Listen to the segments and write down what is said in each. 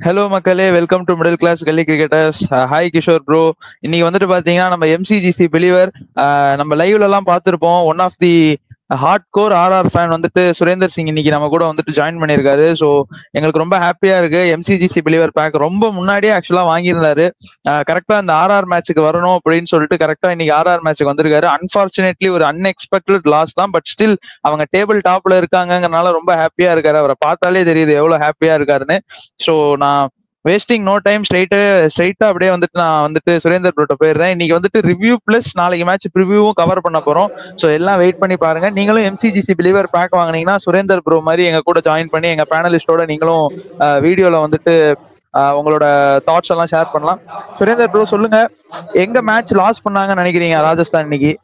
Hello மக்களே, welcome to middle class gully cricketers. Hi Kishore bro. இன்னைக்கு வந்துட்டு பாத்தீங்கன்னா நம்ம எம்சிஜிசி பிலிவர் நம்ம லைவ்ல எல்லாம் பார்த்திருப்போம். One of the hard core RR fan வந்துட்டு சுரேந்தர் சிங் இன்னைக்கு நம்ம கூட வந்துட்டு ஜாயின் பண்ணியிருக்காரு. ஸோ எங்களுக்கு ரொம்ப ஹாப்பியா இருக்கு. எம்சிஜிசி பிலிவர் பேக் ரொம்ப முன்னாடியே ஆக்சுவலா வாங்கியிருந்தாரு. கரெக்டா இந்த ஆர்ஆர் மேட்சுக்கு வரணும் அப்படின்னு சொல்லிட்டு கரெக்டா இன்னைக்கு ஆர்ஆர் மேட்சுக்கு வந்திருக்காரு. அன்பார்ச்சுனேட்லி ஒரு அன்எக்ஸ்பெக்டட் லாஸ் தான், பட் ஸ்டில் அவங்க டேபிள் டாப்ல இருக்காங்கங்கறனால ரொம்ப ஹாப்பியா இருக்காரு. அவரை பார்த்தாலே தெரியுது எவ்வளவு ஹாப்பியா இருக்காருன்னு. ஸோ நான் வேஸ்டிங் நோ டைம் ஸ்ட்ரைட்டா அப்படியே வந்துட்டு நான் வந்துட்டு சுரேந்தர் ப்ரோட்ட போயிடுறேன். இன்னைக்கு வந்துட்டு ரிவ்யூ பிளஸ் நாளைக்கு மேட்ச் ப்ரிவியூவும் கவர் பண்ண போறோம். ஸோ எல்லாம் வெயிட் பண்ணி பாருங்க. நீங்களும் எம்சிஜிசி பிலிவர் பேக் வாங்கினீங்கன்னா சுரேந்தர் ப்ரோ மாதிரி எங்க கூட ஜாயின் பண்ணி எங்க பேனலிஸ்டோட நீங்களும் வீடியோல வந்துட்டு உங்களோட தாட்ஸ் எல்லாம் ஷேர் பண்ணலாம். சுரேந்தர் ப்ரோ சொல்லுங்க, எங்க மேட்ச் லாஸ் பண்ணாங்கன்னு நினைக்கிறீங்க ராஜஸ்தான் இன்னைக்கு?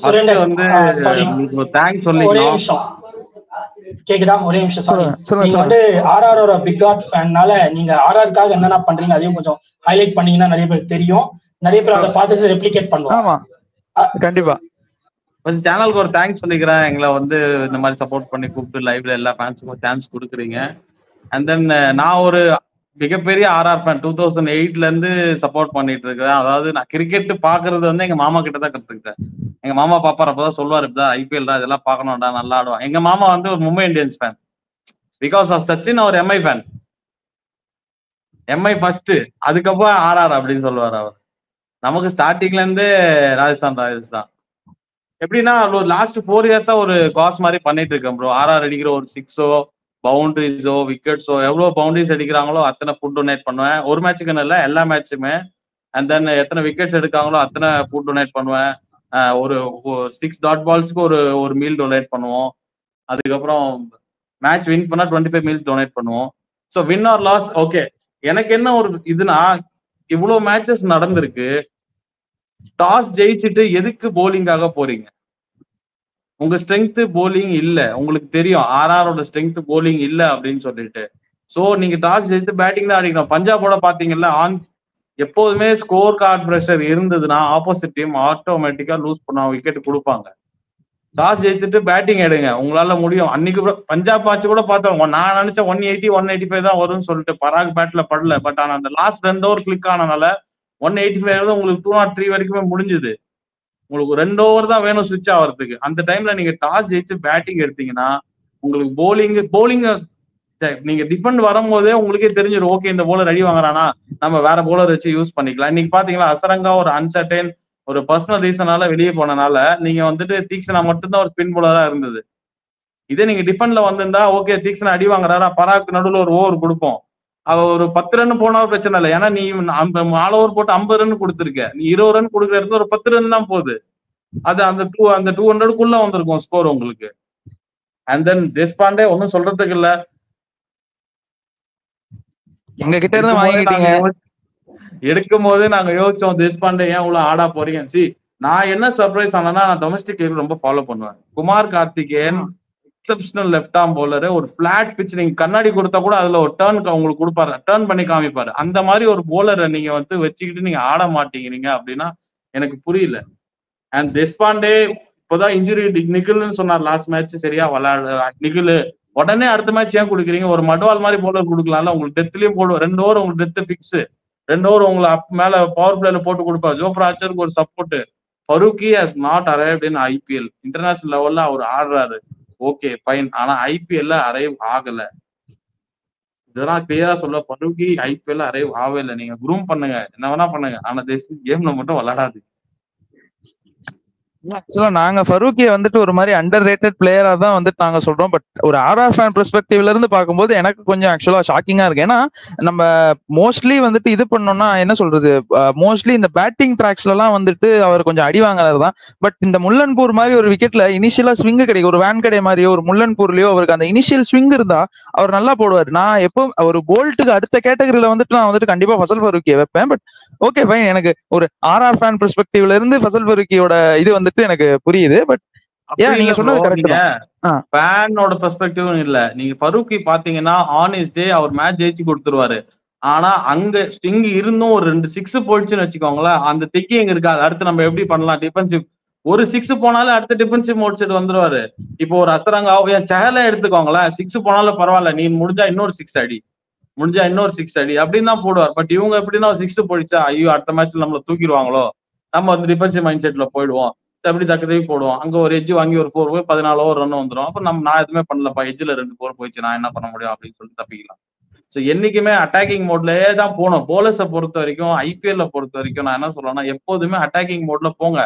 சுரேந்தர் ஒரே நிமிஷம் கேக்குதா? ஒரே நிமிஷம். சாரி, நீங்க வந்து ஆர்ஆரோட பிக் ஆர்ட் ஃபேன்னால நீங்க ஆர்ஆருக்காக என்னென்ன பண்றீங்க அதையும் கொஞ்சம் ஹைலைட் பண்ணீங்கன்னா நிறைய பேர் தெரியும். நிறைய பேர் அதை பார்த்துட்டு ரெப்ளிகேட் பண்ணுவாங்க. ஆமா, கண்டிப்பா. சேனலுக்கு ஒரு தேங்க்ஸ் சொல்லிக்கிறேன். எங்களை வந்து இந்த மாதிரி சப்போர்ட் பண்ணி கூப்பிட்டு லைவ்ல எல்லா ஃபேன்ஸுக்கும் சான்ஸ் கொடுக்குறீங்க. அண்ட் தென் நான் ஒரு மிகப்பெரிய ஆர்ஆர் ஃபேன் 2008ல இருந்து சப்போர்ட் பண்ணிட்டு இருக்கிறேன். அதாவது நான் கிரிக்கெட் பாக்குறது வந்து எங்க மாமா கிட்ட தான் கத்துக்கிட்டேன். எங்க மாமா பாப்பார், அப்பதான் சொல்லுவாரு, இப்பதான் ஐபிஎல் தான் இதெல்லாம் பாக்கணும்டா, நல்லா ஆடுவான். எங்க மாமா வந்து ஒரு Mumbai Indians fan. Because of Sachin அவர் எம்ஐ ஃபேன். எம்ஐ ஃபர்ஸ்ட், அதுக்கப்புறம் ஆர்ஆர் அப்படின்னு சொல்லுவார் அவர். நமக்கு ஸ்டார்டிங்ல இருந்தே ராஜஸ்தான் ராயல்ஸ் தான். எப்படின்னா ஒரு லாஸ்ட் 4 இயர்ஸா ஒரு காஸ் மாதிரி பண்ணிட்டு இருக்கேன் ப்ரோ. ஆர்ஆர் அடிக்கிற ஒரு 6ஓ பவுண்டரிஸோ விக்கெட்ஸோ எவ்வளவு பவுண்டரிஸ் அடிக்கிறாங்களோ அத்தனை ஃபுட் டொனேட் பண்ணுவேன். ஒரு மேட்சுக்குன்னு இல்லை, எல்லா மேட்சுமே. அண்ட் தென் எத்தனை விக்கெட்ஸ் எடுக்காங்களோ அத்தனை ஃபுட் டொனேட் பண்ணுவேன். ஒரு 6 டாட் பால்ஸ்க்கு ஒரு மீல் டொனேட் பண்ணுவோம். அதுக்கப்புறம் மேட்ச் வின் பண்ணா 25 மீல்ஸ் டொனேட் பண்ணுவோம். So win or loss okay. எனக்கு என்ன ஒரு இதுனா, இவ்வளவு மேட்சஸ் நடந்திருக்கு, டாஸ் ஜெயிச்சுட்டு எதுக்கு போலிங்காக போறீங்க? உங்க ஸ்ட்ரென்த் போலிங் இல்ல, உங்களுக்கு தெரியும் ஆர்ஆரோட ஸ்ட்ரென்த் போலிங் இல்ல அப்படின்னு சொல்லிட்டு. சோ நீங்க டாஸ் ஜெயித்து பேட்டிங் தான் அடிக்கணும். பஞ்சாபோட பாத்தீங்கல்ல, எப்போதுமே ஸ்கோர் கார்டு பிரஷர் இருந்ததுன்னா ஆப்போசிட் டீம் ஆட்டோமேட்டிக்கா லூஸ் பண்ண விக்கெட் கொடுப்பாங்க. டாஸ் ஜெயிச்சுட்டு பேட்டிங் எடுங்க, உங்களால முடியும். அன்னைக்கு பஞ்சாப் மேட்ச் கூட பார்த்தோம். நான் நினைச்சேன் 180 185 தான் வரும்னு சொல்லிட்டு பராக் பேட்ல படல. பட் ஆனா அந்த லாஸ்ட் 2 ஓவர் கிளிக் ஆனனால 185 உங்களுக்கு 203 வரைக்குமே முடிஞ்சுது. உங்களுக்கு 2 ஓவர் தான் வேணும் சுவிட்ச் ஆகிறதுக்கு. அந்த டைம்ல நீங்க டாஸ் ஜெயிச்சு பேட்டிங் எடுத்தீங்கன்னா உங்களுக்கு போலிங் நீங்க டிஃபெண்ட் வரும்போதே உங்களுக்கே தெரிஞ்சிடும், ஓகே இந்த போலர் அடி வாங்குறானா, நம்ம வேற போலர் வச்சு யூஸ் பண்ணிக்கலாம். இன்னைக்கு பாத்தீங்களா, அசரங்கா ஒரு அன்சர்டைன் ஒரு பர்சனல் ரீசனால வெளியே போனனால நீங்க வந்துட்டு தீக்ஷனா மட்டும்தான் ஒரு ஸ்பின் போலரா இருந்தது. இதே நீங்க டிஃபெண்ட்ல வந்திருந்தா ஓகே தீக்ஷனா அடி வாங்குறாரா, பராக் நடுவில் ஒரு ஓவர் கொடுப்போம், அவ ஒரு 10 ரன் போனாலும் பிரச்சனை இல்லை. ஏன்னா நீ 4 ஓவர் போட்டு 50 ரன் கொடுத்துருக்க, நீ 20 ரன் கொடுக்குற இடத்துல ஒரு 10 ரன் தான் போகுது. அது அந்த 200க்குள்ள வந்திருக்கும் ஸ்கோர் உங்களுக்கு. அண்ட் தென் தேஷ்பாண்டே ஒன்னும் சொல்றதுக்கு இல்ல, எங்க கிட்ட இருந்து வாங்கிட்டீங்க. எடுக்கும் போது நாங்க யோசிச்சோம் தேஷ்பாண்டே ஏன் இவ்வளவு ஆடா போறீங்க. சி நான் என்ன சர்ப்ரைஸ் ஆனா, நான் டொமஸ்டிக் கிரிக்கெட் ரொம்ப ஃபாலோ பண்ணுவேன். Kumar Karthikeyan exceptional left arm bowler. ஒரு பிளாட் பிச் நீங்க கண்ணாடி கொடுத்தா கூட அதுல ஒரு டர்ன் உங்களுக்கு கொடுப்பாரு, டர்ன் பண்ணி காமிப்பாரு. அந்த மாதிரி ஒரு போலரை நீங்க வந்து வச்சுக்கிட்டு நீங்க ஆட மாட்டேங்கிறீங்க அப்படின்னா எனக்கு புரியல. அண்ட் தேஷ்பாண்டே இப்போதான் இன்ஜுரி, நிகில்னு சொன்னார் லாஸ்ட் மேட்ச் சரியா விளையாட நிகில், உடனே அடுத்த மேட்ச் ஏன் கொடுக்குறீங்க? ஒரு மட்வால் மாதிரி போலர் கொடுக்கலாம்ல. உங்களுக்கு டெத்லயும் போடுவோம், 2 ஓவர் உங்களுக்கு டெத் பிக்ஸ், 2 ஓவர் உங்களை மேல பவர் பிளேல போட்டு கொடுப்பாரு. ஜோஃப்ரா ஆர்ச்சருக்கு ஒரு support. Farooqi has not arrived in IPL. International லெவல்ல அவர் ஆடுறாரு, ஓகே ஃபைன். ஆனா ஐபிஎல்ல அரைவ் ஆகல. இதெல்லாம் கிளியரா சொல்ல, ஃபரூக்கி ஐபிஎல்ல அரைவ் ஆகவே இல்லை. நீங்க குரூம் பண்ணுங்க, என்ன வேணா பண்ணுங்க, ஆனா கேம்ல மட்டும் விளையாடாது. ஆக்சுவலா நாங்க ஃபரூக்கியை வந்துட்டு ஒரு மாதிரி அண்டர் ரேட்டட் பிளேயரா தான் வந்துட்டு நாங்க சொல்றோம். பட் ஒரு ஆர்ஆர் ஃபேன் பெர்ஸ்பெக்டிவ்ல இருந்து பார்க்கும்போது எனக்கு கொஞ்சம் ஆக்சுவலா ஷாக்கிங்கா இருக்கு. ஏன்னா நம்ம மோஸ்ட்லி வந்துட்டு இது பண்ணோம்னா என்ன சொல்றது, மோஸ்ட்லி இந்த பேட்டிங் ட்ராக்ஸ்ல எல்லாம் வந்துட்டு அவர் கொஞ்சம் அடி வாங்குறது தான். பட் இந்த முல்லன்பூர் மாதிரி ஒரு விக்கெட்ல இனிஷியலா ஸ்விங் கிடைக்கும், ஒரு வேன் கடை மாதிரியோ ஒரு முல்லன்பூர்லயோ அவருக்கு அந்த இனிஷியல் ஸ்விங் இருந்தா அவர் நல்லா போடுவார். நான் எப்போ ஒரு போல்ட்டுக்கு அடுத்த கேட்டகரியில வந்துட்டு நான் வந்துட்டு கண்டிப்பா ஃபசல் ஃபரூக்கியை வைப்பேன். பட் ஓகே ஃபைன், எனக்கு ஒரு ஆர்ஆர் ஃபேன் பெர்ஸ்பெக்டிவ்ல இருந்து ஃபசல் ஃபரூக்கியோட இது வந்துட்டு எனக்கு புரியுது. பட் நீங்க சொன்னது கரெக்ட் தான். ஃபேனோட பெர்ஸ்பெக்டிவ் இல்ல, நீங்க ஃபரூக்கி பாத்தீங்கன்னா ஆன் இஸ் டே அவர் மேட்ச் ஜெயிச்சு கொடுத்துருவாரு. ஆனா அங்க ஸ்டிங் இருந்தும் ஒரு 2 6 போயிடுச்சுன்னு வச்சுக்கோங்களேன், அந்த திக்கி எங்க இருக்காது. அடுத்து நம்ம எப்படி பண்ணலாம் டிஃபென்சிவ், ஒரு 6 போனாலும் அடுத்த டிஃபென்சிவ் முடிச்சுட்டு வந்துருவாரு. இப்போ ஒரு அசரங்கா என் சேலை எடுத்துக்கோங்களேன், 6 போனாலும் பரவாயில்ல, நீ முடிஞ்சா இன்னொரு 6 அடி, முடிஞ்சா இன்னொரு 6 அடி அப்படின்னு தான் போடுவார். பட் இவங்க எப்படின்னா 6 போயிடுச்சா, ஐயோ அடுத்த மேட்ச்ல நம்மள தூக்கிடுவாங்களோ, நம்ம வந்து டிஃபென்சிவ் மைண்ட் செட்ல போயிடுவோம், அப்படி தக்கதே போடுவோம். அங்க ஒரு எட்ஜ் வாங்கி ஒரு 4 போய் 14 ஓவர் ரன் வந்துடும். அப்ப நான் எதுவுமே பண்ணலப்பா, எட்ஜ்ல 2 4 போயிடுச்சு, நான் என்ன பண்ண முடியும் அப்படின்னு சொல்லிட்டு தப்பிக்கலாம். ஸோ என்னைக்குமே அட்டாக்கிங் மோட்லயே தான் போகணும். போலர்ஸை பொறுத்த வரைக்கும், ஐபிஎல்ல பொறுத்த வரைக்கும் நான் என்ன சொல்றேன்னா, எப்போதுமே அட்டாக்கிங் மோட்ல போங்க,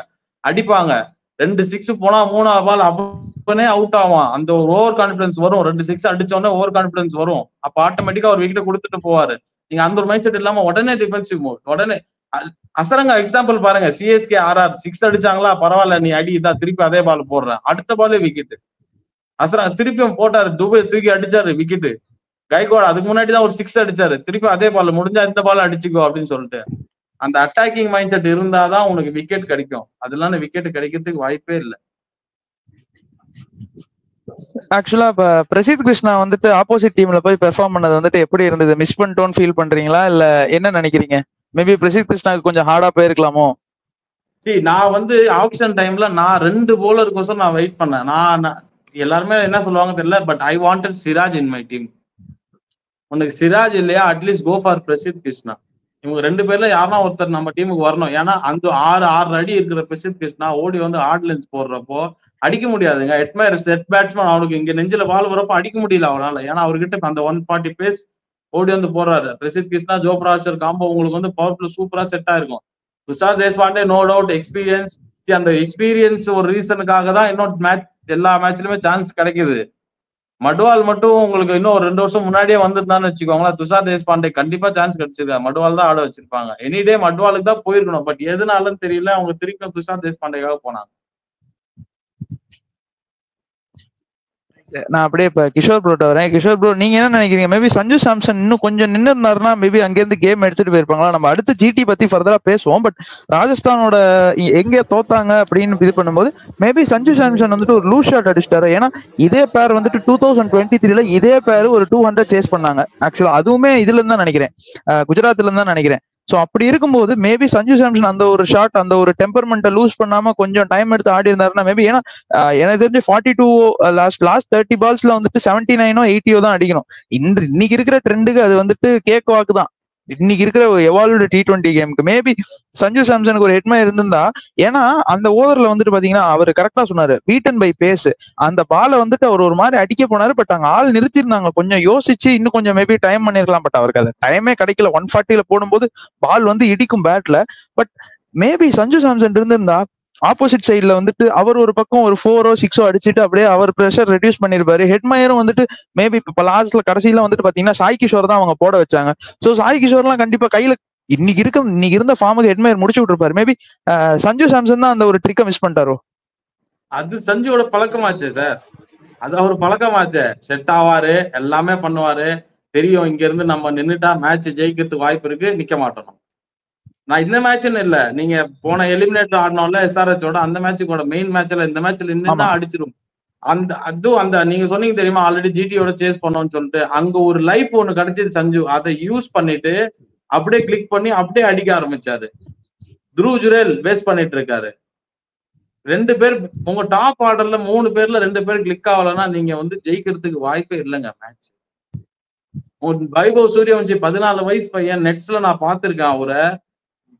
அடிப்பாங்க. 2 6 போனா 3ஆவது பால் அப்பனே அவுட் ஆவான். அந்த ஒரு ஓவர் கான்பிடன்ஸ் வரும். 2 6 அடிச்சோடனே ஓவர் கான்பிடன்ஸ் வரும். அப்ப ஆட்டோமேட்டிக்கா ஒரு விக்கெட் கொடுத்துட்டு போவாரு. நீங்க அந்த ஒரு மைண்ட் செட் இல்லாம உடனே டிஃபென்சிவ் மோட், உடனே அசரங்க எக்ஸாம்பிள் பாருங்க, சிஎஸ்கே ஆர்ஆர் 6 அடிச்சாங்களா, பரவாயில்ல நீ அடி, இதான் திருப்பி அதே பால் போடுறேன், அடுத்த பாலே விக்கெட். அசரங்க திருப்பியும் போட்டாரு, துபை தூக்கி அடிச்சாரு விக்கெட். கைகோட் அதுக்கு முன்னாடி தான் ஒரு 6 அடிச்சாரு, திருப்பி அதே பால், முடிஞ்சா இந்த பால் அடிச்சுக்கோ அப்படின்னு சொல்லிட்டு. அந்த அட்டாக்கிங் மைண்ட் செட் இருந்தாதான் உனக்கு விக்கெட் கிடைக்கும். அதெல்லாம் விக்கெட் கிடைக்கிறதுக்கு வாய்ப்பே இல்லை. ஆக்சுவலா இப்ப பிரசித் கிருஷ்ணா வந்துட்டு ஆப்போசிட் டீம்ல போய் பெர்ஃபார்ம் பண்ணது வந்துட்டு எப்படி இருந்தது? மிஸ் பண்ணிட்டோன்னு ஃபீல் பண்றீங்களா இல்ல என்ன நினைக்கிறீங்க? மேபி பிரசித் கிருஷ்ணாக்கு கொஞ்சம் ஹார்டா போயிருக்கலாமோ? நான் வந்து ஆப்ஷன் டைம்ல நான் 2 போலருக்கோசம் நான் வெயிட் பண்ணேன். நான் எல்லாருமே என்ன சொல்லுவாங்க தெரியல, but I wanted Siraj in my team. உனக்கு சிராஜ் இல்லையா, at least go for Prasidh Krishna. இவங்க 2 பேர்ல யாருன்னா ஒருத்தர் நம்ம டீமுக்கு வரணும். ஏன்னா அந்த 6 அடி இருக்கிற பிரசித் கிருஷ்ணா ஓடி வந்து ஹார்ட் லென்ஸ் போடுறப்போ அடிக்க முடியாதுங்க. எட்மயர் செட் பேட்ஸ்மேன், அவனுக்கு இங்க நெஞ்சில பால் வரப்போ அடிக்க முடியல அவனால. ஏன்னா அவர்கிட்ட அந்த 140 பேஸ் ஓடி வந்து போடுறாரு. பிரசித் கிருஷ்ணா ஜோப்ராஷர் காம்போ உங்களுக்கு வந்து பவர் பிளே சூப்பரா செட் ஆயிருக்கும். Tushar Deshpande no doubt experience. அந்த எக்ஸ்பீரியன்ஸ் ஒரு ரீசனுக்காக தான் இன்னொரு மேட்ச் எல்லா மேட்ச்லயுமே சான்ஸ் கிடைக்குது. மட்வால் மட்டும் உங்களுக்கு இன்னும் ஒரு 2 வருஷம் முன்னாடியே வந்துருந்தான்னு வச்சுக்கோங்களேன், துஷார் தேஷ்பாண்டே கண்டிப்பா சான்ஸ் கிடைச்சிருக்காரு. மட்வால் தான் ஆட வச்சிருப்பாங்க. எனிடே மட்வாலுக்கு தான் போயிருக்கணும். பட் எதுனாலும் தெரியல, அவங்க திருப்பி துஷார் தேஷ்பாண்டேக்காக போனாங்க. நான் அப்படியே இப்ப கிஷோர் ப்ரோட்ட வரேன். கிஷோர் ப்ரோ, நீங்க என்ன நினைக்கிறீங்க? மேபி சஞ்சு சாம்சன் இன்னும் கொஞ்சம் நின்று இருந்தாருன்னா மேபி அங்கிருந்து கேம் எடுத்துட்டு போயிருப்பாங்களா? நம்ம அடுத்து ஜிடி பத்தி ஃபர்தரா பேசுவோம். பட் ராஜஸ்தானோட எங்க தோத்தாங்க அப்படின்னு இது பண்ணும்போது மேபி சஞ்சு சாம்சன் வந்துட்டு ஒரு லூஸ் ஷாட் அடிச்சிட்டாரு. ஏன்னா இதே பேர் வந்துட்டு 2023ல இதே பேர் ஒரு 200 சேஸ் பண்ணாங்க. ஆக்சுவலா அதுவுமே இதுல இருந்து தான் நினைக்கிறேன், குஜராத்ல இருந்து தான் நினைக்கிறேன். ஸோ அப்படி இருக்கும்போது மேபி சஞ்சு சாம்சன் அந்த ஒரு ஷாட், அந்த ஒரு டெம்பர்மெண்ட்டை லூஸ் பண்ணாம கொஞ்சம் டைம் எடுத்து ஆடி இருந்தாருன்னா மேபி, ஏன்னா எனக்கு தெரிஞ்சு 42 லாஸ்ட் 30 பால்ஸ்ல வந்துட்டு 79 80 தான் அடிக்கணும். இன்னைக்கு இருக்கிற ட்ரெண்டுக்கு அது வந்துட்டு கேக் வாக்கு தான். இன்னைக்கு இருக்கிற எவால்வ்டு T20 கேமுக்கு மேபி சஞ்சு சாம்சனுக்கு ஒரு ஹெட்மா இருந்திருந்தா, ஏன்னா அந்த ஓவர்ல வந்துட்டு பாத்தீங்கன்னா அவர் கரெக்டா சொன்னாரு, பீட்டன் பை பேஸ். அந்த பாலை வந்துட்டு அவர் ஒரு மாதிரி அடிக்க போனாரு. பட் அங்க ஆள் நிறுத்திருந்தாங்க, கொஞ்சம் யோசிச்சு இன்னும் கொஞ்சம் மேபி டைம் பண்ணிருக்கலாம். பட் அவருக்கு அது டைமே கிடைக்கல. 140ல போடும்போது பால் வந்து இடிக்கும் பேட்ல. பட் மேபி சஞ்சு சாம்சன் இருந்திருந்தா ஆப்போசிட் சைட்ல வந்துட்டு அவர் ஒரு பக்கம் ஒரு 4 6 அடிச்சுட்டு அப்படியே அவர் பிரஷர் ரெடியூஸ் பண்ணிருப்பாரு. ஹெட்மயரும் வந்துட்டு மேபி இப்ப லாஸ்ட்ல கடைசியில வந்துட்டு பாத்தீங்கன்னா சாய் கிஷோர் தான் அவங்க போட வச்சாங்க. சோ சாய் கிஷோர்லாம் கண்டிப்பா கையில இன்னைக்கு இருந்த ஃபார்முக்கு ஹெட்மயர் முடிச்சு விட்டுருப்பாரு. மேபி சஞ்சு சாம்சன் தான் அந்த ஒரு ட்ரிக்கை மிஸ் பண்ணிட்டாரோ? அது சஞ்சுவோட பழக்கமாச்சே சார், அது அவர் பழக்கமாச்சே. செட் ஆவாரு, எல்லாமே பண்ணுவாரு. தெரியும் இங்க இருந்து நம்ம நின்னுட்டா மேட்ச் ஜெயிக்கிறதுக்கு வாய்ப்பு இருக்கு, நிக்க மாட்டோம். நான் இந்த மேட்ச்னு இல்ல, நீங்க போன எலிமினேட்டர் ஆடணும்ல எஸ்ஆர்எச்சோட, அந்த மேட்சுக்கோட மெயின் மேட்ச்ல இந்த மேட்ச்ல நின்னா அடிச்சிரும். அந்த நீங்க சொன்னீங்க தெரியுமா, ஆல்ரெடி ஜிடியோட சேஸ் பண்ணோம்னு சொல்லிட்டு, அங்க ஒரு லைஃப் ஒண்ணு கிடைச்சது சஞ்சு. அதை யூஸ் பண்ணிட்டு அப்படியே கிளிக் பண்ணி அப்படியே அடிக்க ஆரம்பிச்சாரு. த்ருவ் ஜுரேல் வேஸ்ட் பண்ணிட்டு இருக்காரு. 2 பேர் உங்க டாப் ஆர்டர்ல 3 பேர்ல 2 பேர் கிளிக் ஆகலன்னா நீங்க வந்து ஜெயிக்கிறதுக்கு வாய்ப்பே இல்லைங்க மேட்ச். வைபவ் சூரியவன்சி 14 வயசு பையன், நெட்ஸ்ல நான் பாத்திருக்கேன் அவரை,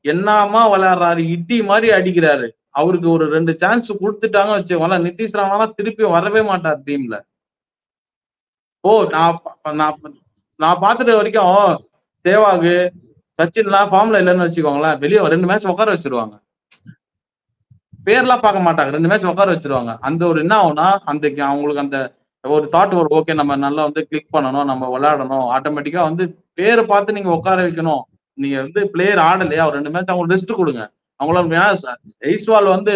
என்னமா விளையாடுறாரு, இட்டி மாதிரி அடிக்கிறாரு. அவருக்கு ஒரு 2 சான்ஸ் கொடுத்துட்டாங்க வச்சுக்கோங்களா, நிதிஷ் ராணா திருப்பி வரவே மாட்டார் டீம்ல. நான் பாத்துட்ட வரைக்கும் சேவாகு சச்சின்லாம் ஃபார்ம்ல இல்லைன்னு வச்சுக்கோங்களேன், வெளியே 2 மேட்ச் உட்கார வச்சிருவாங்க. பேர்லாம் பார்க்க மாட்டாங்க, 2 மேட்ச் உட்கார வச்சிருவாங்க. அந்த ஒரு என்ன ஆகும்னா, அந்த அவங்களுக்கு அந்த ஒரு தாட் ஒரு ஓகே நம்ம நல்லா வந்து கிளிக் பண்ணணும், நம்ம விளையாடணும், ஆட்டோமேட்டிக்கா வந்து பேரை பார்த்து நீங்க உட்கார வைக்கணும். நீங்க வந்து பிளேயர் ஆடலையா, ஒரு 2 மேட்ச் அவங்களுக்கு ரெஸ்ட் கொடுங்க. அவங்கள ஜெய்ஸ்வால் வந்து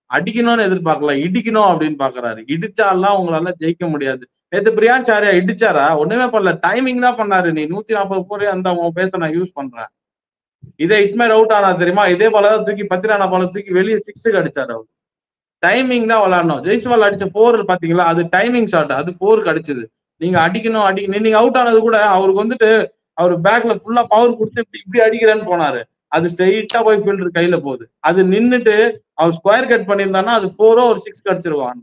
அடிக்கணும்னு எதிர்பார்க்கல, இடிக்கணும் அப்படின்னு பாக்குறாரு. இடிச்சாலாம் உங்களால ஜெயிக்க முடியாது. நேற்று பிரியான்ஸ் ஆரியா இடிச்சாரா? ஒண்ணுமே பண்ணல, டைமிங் தான் பண்ணாரு. நீ 140 போரே அந்த அவங்க பேச நான் யூஸ் பண்றேன். இதே இட்மேர் அவுட் ஆனா தெரியுமா, இதே பால தான் தூக்கி 10 ரானா பால தூக்கி வெளியே 6க்கு அடிச்சாரு அவர். டைமிங் தான் விளையாடணும். ஜெய்ஸ்வால் அடிச்ச 4 பாத்தீங்களா, அது டைமிங் ஷாட், அது 4க்கு அடிச்சது. நீங்க அடிக்கணும் நீங்க அவுட் ஆனது கூட அவருக்கு வந்துட்டு அவர் பேக்ல ஃபுல்லா பவர் கொடுத்து இப்படி அடிக்கிறேன்னு போனாரு. அது ஸ்ட்ரெயிட்டா போய் ஃபீல்டர் கையில போகுது. அது நின்னுட்டு அவர் ஸ்கொயர் கட் பண்ணியிருந்தானா அது 4 ஒரு 6 அடிச்சிருவான்.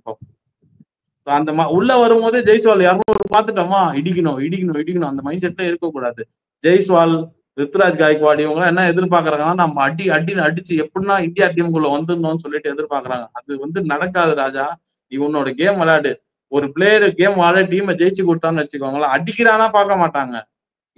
அந்த உள்ள வரும்போதே ஜெய்ஸ்வால் 200 பார்த்துட்டோமா, இடிக்கணும் இடிக்கணும் இடிக்கணும் அந்த மைண்ட் செட்ல இருக்கக்கூடாது. ஜெய்ஸ்வால், ருத்ராஜ் காய்க்வாட் இவங்க என்ன எதிர்பார்க்கறாங்கன்னா, நம்ம அடிச்சு எப்படின்னா இந்தியா டீமுக்குள்ள வந்துடணும்னு சொல்லிட்டு எதிர்பார்க்கறாங்க. அது நடக்காது ராஜா. இவனோட கேம் விளையாடு. ஒரு பிளேயர் கேம் விளையாட டீமை ஜெயிச்சு கொடுத்தான்னு வச்சுக்கோங்களேன், அடிக்கிறானா பார்க்க மாட்டாங்க.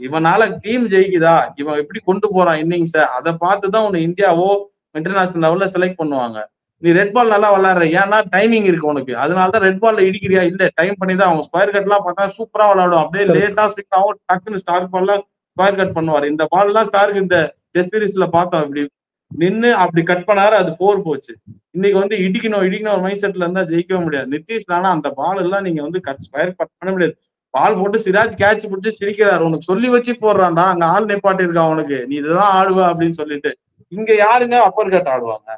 இவனால டீம் ஜெயிக்குதா, இவன் எப்படி கொண்டு போறான் இன்னிங்ஸ, அதை பார்த்துதான் உன்னை இந்தியாவோ இன்டர்நேஷனல் லெவல்ல செலக்ட் பண்ணுவாங்க. நீ ரெட் பால் நல்லா விளையாடுற, ஏன்னா டைமிங் இருக்கு உனக்கு, அதனாலதான் ரெட் பால்ல இடிக்கிறியா, இல்ல டைம் பண்ணிதான். அவன் ஸ்கொயர் கட் எல்லாம் பார்த்தா சூப்பரா விளையாடும், அப்படியே லேட்டா ஸ்விங் ஆகும், டக்குன்னு ஸ்டார் பால்ல ஸ்கொயர் கட் பண்ணுவாரு. இந்த பால் எல்லாம் ஸ்டாருக்கு இந்த டெஸ்ட் சீரீஸ்ல பார்த்தோம், இப்படி நின்னு அப்படி கட் பண்ணாரு, அது 4 போச்சு. இன்னைக்கு இடிக்கணும் ஒரு மைண்ட் செட்ல இருந்தா ஜெயிக்கவே முடியாது. நிதிஷ் ராணா அந்த பால் எல்லாம் நீங்க ஸ்கொயர் கட் பண்ண முடியாது. பால் போட்டு சிராஜ் கேட்ச் பிடிச்சி சிரிக்கிறாரு, உனக்கு சொல்லி வச்சு போடுறான்டா, அங்க ஆள் நிப்பாட்டி இருக்கான் உனக்கு, நீ இதுதான் ஆடுவ அப்படின்னு சொல்லிட்டு. இங்க யாருங்க அப்பர் கட் ஆடுவாங்க?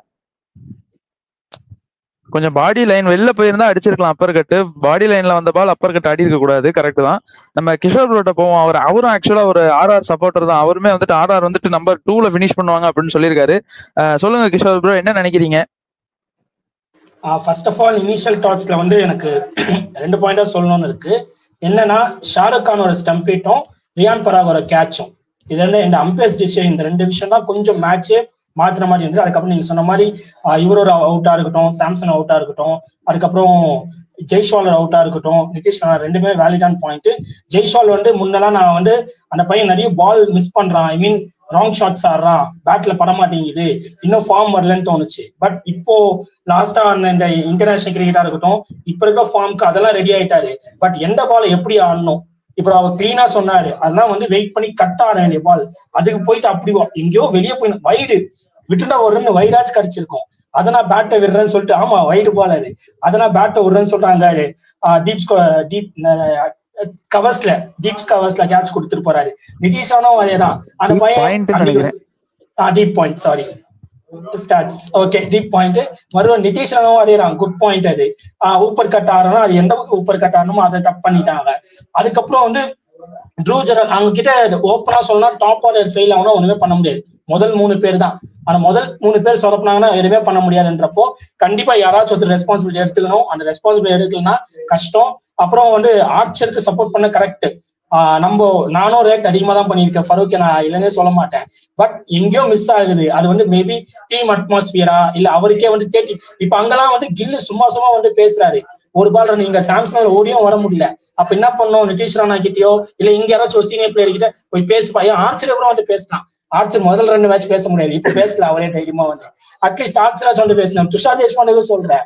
கொஞ்சம் பாடி லைன் வெளில போயிருந்தா அடிச்சிருக்கலாம் அப்பர் கட்டு. பாடி லைன்ல வந்த பால் அப்பர் கட் அடி இருக்க கூடாது. கரெக்ட் தான். நம்ம கிஷோர் ப்ரோட்ட போவோம். அவரும் ஆக்சுவலா ஒரு ஆர்ஆர் சப்போர்ட்டர் தான். அவருமே ஆர்ஆர் நம்பர் 2ல பினிஷ் பண்ணுவாங்க அப்படின்னு சொல்லியிருக்காரு. சொல்லுங்க கிஷோர் ப்ரோ, என்ன நினைக்கிறீங்க? ஃபர்ஸ்ட் ஆஃப் ஆல் இனிஷியல் தாட்ஸ்ல எனக்கு 2 பாயிண்டா சொல்லணும்னு இருக்கு. என்னன்னா, ஷாருக் கானோட ஸ்டம்பீட்டும் ரியான் பராகோட கேட்சும், இது இந்த அம்பையர்ஸ் டிசிஷன், இந்த 2 விஷயம் தான் கொஞ்சம் மேட்சே மாத்திர மாதிரி இருந்துச்சு. அதுக்கப்புறம் நீங்க சொன்ன மாதிரி இவர் ஒரு அவுட்டா இருக்கட்டும், சாம்சன் அவுட்டா இருக்கட்டும், அதுக்கப்புறம் ஜெய்ஸ்வால் அவுட்டா இருக்கட்டும், நிதிஷ் ராணா, ரெண்டுமே வேலிடான பாயிண்ட். ஜெய்ஸ்வால் முன்னெல்லாம் நான் அந்த பையன் நிறைய பால் மிஸ் பண்றான், ஐ மீன் ராங் ஷாட்ஸ் ஆடுறான், பேட்ல பட மாட்டேங்குது, இன்னும் ஃபார்ம் வரலன்னு தோணுச்சு. பட் இப்போ லாஸ்டா இந்த இன்டர்நேஷனல் கிரிக்கெட்டா இருக்கட்டும், இப்ப இருக்க ஃபார்முக்கு அதெல்லாம் ரெடி ஆயிட்டாரு. பட் எந்த பால் எப்படி ஆடணும், இப்போ அவர் கிளீனா சொன்னாரு, அதெல்லாம் வெயிட் பண்ணி கட் ஆட வேண்டிய பால், அதுக்கு போயிட்டு அப்படி எங்கேயோ வெளியே போய் வைடு விட்டுனா ஒரு வைராஜ் கிடைச்சிருக்கும், அதை நான் பேட்டை விடுறேன்னு சொல்லிட்டு, ஆமா வைடு பால் அது, அதை நான் பேட்டை விடுறேன்னு சொல்லிட்டு டீப் கவர்ஸ்ல கேட்ச் கொடுத்துட்டு போறாரு. நிதிஷ் ராணாவும் அதேதான். அந்த பையன் deep point, sorry stats, okay deep point. மறுபடியும் நிதிஷ் ராணாவும் அதேதான், குட் பாயிண்ட். அது ஊப்பர் கட் ஆறணும், அது எந்த ஊப்பர் கட் ஆடணுமோ அதை கட் பண்ணிட்டாங்க. அதுக்கப்புறம் ட்ரூ ஜெரல் அவங்க கிட்ட ஓப்பனா சொல்லலாம், டாப் ஆர்டர் ஃபெயில் ஆகணும், ஒண்ணுமே பண்ண முடியாது. முதல் 3 பேர் தான். ஆனா முதல் 3 பேர் சொதப்பினாங்கன்னா எதுவுமே பண்ண முடியாதுன்றப்போ கண்டிப்பா யாராச்சும் ஒருத்தர் ரெஸ்பான்சிபிலிட்டி எடுத்துக்கணும். அந்த ரெஸ்பான்சிபிலிட்டி எடுக்கலன்னா கஷ்டம். அப்புறம் ஆர்ச்சருக்கு சப்போர்ட் பண்ண கரெக்ட். நானும் ரேட் அதிகமா தான் பண்ணியிருக்கேன் ஃபரூக், நான் இல்லைன்னே சொல்ல மாட்டேன். பட் எங்கேயோ மிஸ் ஆகுது. அது மேபி டீம் அட்மாஸ்பியரா இல்ல அவருக்கே தேட்டி. இப்ப அங்கெல்லாம் கில்லு சும்மா பேசுறாரு, ஒரு பால் நீங்க சாம்சங்ல ஓடியும் வர முடியல. அப்ப என்ன பண்ணோம், நிதிஷ் ராணா கிட்டயோ இல்ல இங்க யாராச்சும் ஒரு சீனியர் பிளேயர் கிட்ட போய் பேசுப்பா. ஏன் ஆர்ச்சர் கூட பேசலாம், ஆர்ச்சர் முதல் 2 மேட்ச் பேச முடியாது, இப்ப பேசல அவரே தைரியமா அட்லீஸ்ட் ஆர்ச்சராச்சும் பேசணும். துஷார் தேஷ்பாண்டே சொல்றேன்,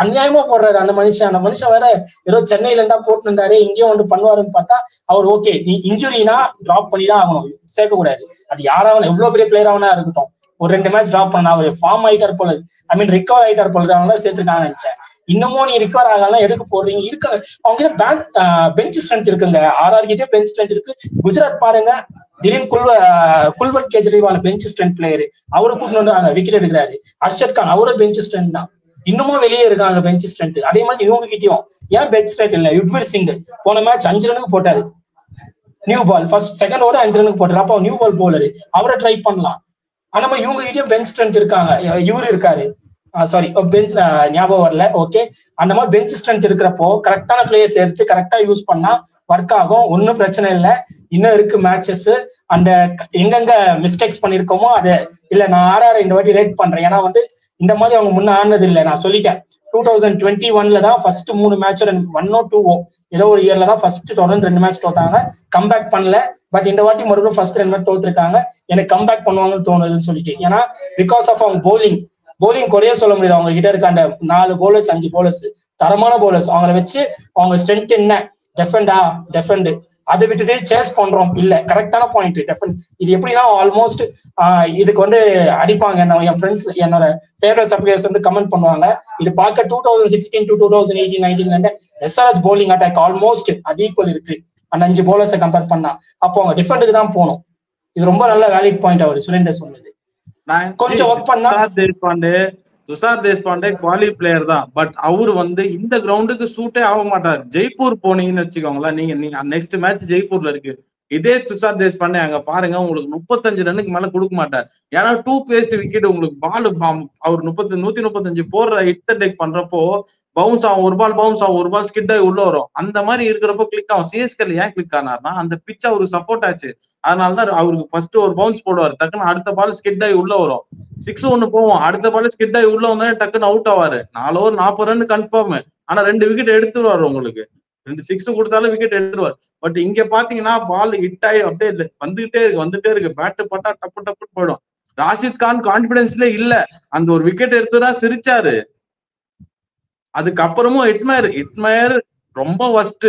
அநியாயமா போடுறாரு அந்த மனுஷன் வேற ஏதோ சென்னையில இருந்தா போட்டுருந்தாரு, இங்கேயும் பண்ணுவாருன்னு பார்த்தா அவர் ஓகே நீ இன்ஜுரினா டிராப் பண்ணி தான் ஆகணும், சேர்க்கக்கூடாது. அது யாராவது எவ்வளவு பெரிய பிளேயர் ஆகனா இருக்கட்டும், ஒரு 2 மேட்ச் டிராப் பண்ண அவர் ஃபார்ம் ஆயிட்டார் போல, ஐ மீன் ரிகவர் ஆயிட்டார் போல, அவங்க தான் சேர்த்துருக்காங்கன்னு நினைச்சேன். இன்னமும் நீ ரிகவர் ஆகலாம் எதுக்கு போடுறீங்க? இருக்க அவங்க கிட்ட பெஞ்ச் ஸ்ட்ரென்த் இருக்குங்க, ஆர்ஆர் கிட்டே பெஞ்ச் ஸ்ட்ரென்த் இருக்கு. குஜராத் பாருங்க, திடீர்னு Kulwant Kejriwal bench strength player, அவரு கூட்டு விக்கெட் எடுக்கிறாரு. அர்ஷத் கான் அவரும் பெஞ்ச் ஸ்ட்ரென்த் தான், இன்னமும் வெளியே இருக்காங்க பெஞ்ச் ஸ்ட்ரென்த். அதே மாதிரி இவங்க கிட்டயும் ஏன் பெஞ்ச் ஸ்ட்ரென்த் இல்ல? யுட்வீர் சிங் போன மேட்ச் 5 ரனுக்கு போட்டாரு, new ball first second over 5 ரனுக்கு போட்டாரு. அப்போ நியூ பால் போலரு, அவரை ட்ரை பண்ணலாம். அந்த மாதிரி இவங்க கிட்டயும் பெஞ்ச் ஸ்ட்ரென்த் இருக்காங்க. இவரு இருக்காரு, சாரி பெஞ்ச் ஞாபகம் வரல, ஓகே. அந்த மாதிரி பெஞ்ச் ஸ்ட்ரென்த் இருக்கிறப்போ கரெக்டான பிளேயர்ஸ் எடுத்து கரெக்டா யூஸ் பண்ணா ஒர்க் ஆகும், ஒன்னும் பிரச்சனை இல்லை. இன்னும் இருக்கு மேட்சஸ், அந்த எங்கெங்க மிஸ்டேக்ஸ் பண்ணிருக்கோமோ அது இல்ல. நான் ஆர்ஆர் இந்த வாட்டி ரேட் பண்றேன், ஏன்னா இந்த மாதிரி அவங்க முன்ன ஆனது இல்லை. நான் சொல்லிட்டேன் 2021 தான் ஃபர்ஸ்ட் 3 மேட்ச் 1 or 2 ஏதோ ஒரு இயர்ல தான் ஃபர்ஸ்ட் தொடர்ந்து 2 மேட்ச் தோத்தாங்க, கம்பேக் பண்ணல. பட் இந்த வாட்டி மறுபடியும் ஃபர்ஸ்ட் 2 மேட்ச் தோத்துருக்காங்க. எனக்கு கம்பேக் பண்ணுவாங்கன்னு தோணுதுன்னு சொல்லிட்டு, ஏன்னா பிகாஸ் ஆஃப் அவங்க போலிங் குறைய சொல்ல முடியாது. அவங்க கிட்ட இருக்க அந்த 4 bowlers 5 bowlers தரமான bowlers, அவங்கள வச்சு அவங்க ஸ்ட்ரென்த் என்ன, டெஃபெண்ட் அதை விட்டுட்டு சேஸ் பண்றோம் இல்ல. கரெக்டான பாயிண்ட் டெஃபெண்ட். இது எப்படின்னா ஆல்மோஸ்ட் இதுக்கு அடிப்பாங்க. என் ஃப்ரெண்ட்ஸ் என்னோட ஃபேவரட் சப்ளையர்ஸ் கமெண்ட் பண்ணுவாங்க, இது பார்க்க 2016 to 2018, 19 SRH bowling attack almost அது ஈக்குவல் இருக்கு அந்த 5 bowlers கம்பேர் பண்ணா. அப்போ அவங்க டிஃபெண்டுக்கு தான் போகணும். இது ரொம்ப நல்ல வேலிட் பாயிண்ட் அவர் சுரேந்தர் சொன்னது. கொஞ்சம் ஒர்க் பண்ணா துஷார் தேஷ்பாண்டே குவாலி பிளேயர் தான், பட் அவரு இந்த கிரவுண்டுக்கு சூட்டே ஆக மாட்டார். ஜெய்ப்பூர் போனீங்கன்னு வச்சுக்கோங்களேன், நீங்க நெக்ஸ்ட் மேட்ச் ஜெய்ப்பூர்ல இருக்கு, இதே துஷார் தேஷ்பாண்டே அங்க பாருங்க, உங்களுக்கு 35 ரன்னுக்கு மேல கொடுக்க மாட்டார். ஏன்னா 2 பேஸ்ட் விக்கெட் உங்களுக்கு பால் அவர் 135 போடுற ஹிட் டேக் பண்றப்போ பவுன்ஸ் ஆகும், ஒரு பால் பவுன்ஸ் ஆகும், ஒரு பால் ஸ்கிட் ஆகி உள்ள வரும். அந்த மாதிரி இருக்கிறப்போ கிளிக் ஆகும். சிஎஸ்கேல ஏன் கிளிக் ஆனார்னா அந்த பிச் அவருக்கு சப்போர்ட் ஆச்சு. அதனாலதான் அவருக்கு ஃபர்ஸ்ட் ஒரு பவுன்ஸ் போடுவார், டக்குன்னு அடுத்த பால் ஸ்கிட் ஆகி உள்ள வரும், 6 ஒண்ணு போவோம், அடுத்த பால் ஸ்கிட் ஆகி உள்ள வந்தா டக்குன்னு அவுட் ஆவாரு. 4 over 40 run confirm. ஆனா 2 விக்கெட் எடுத்துருவாரு, உங்களுக்கு 2 6 கொடுத்தாலும் விக்கெட் எடுத்துருவார். பட் இங்க பாத்தீங்கன்னா பால் ஹிட் ஆகி அப்படியே வந்துட்டே இருக்கு, பேட்டு பட்டா டப்பு டப்புன்னு போயிடும். ராஷித் கான் கான்பிடன்ஸ்ல இல்ல, அந்த ஒரு விக்கெட் எடுத்துதான் சிரிச்சாரு. அதுக்கப்புறமும் இட்மயர் ரொம்ப வஸ்ட்,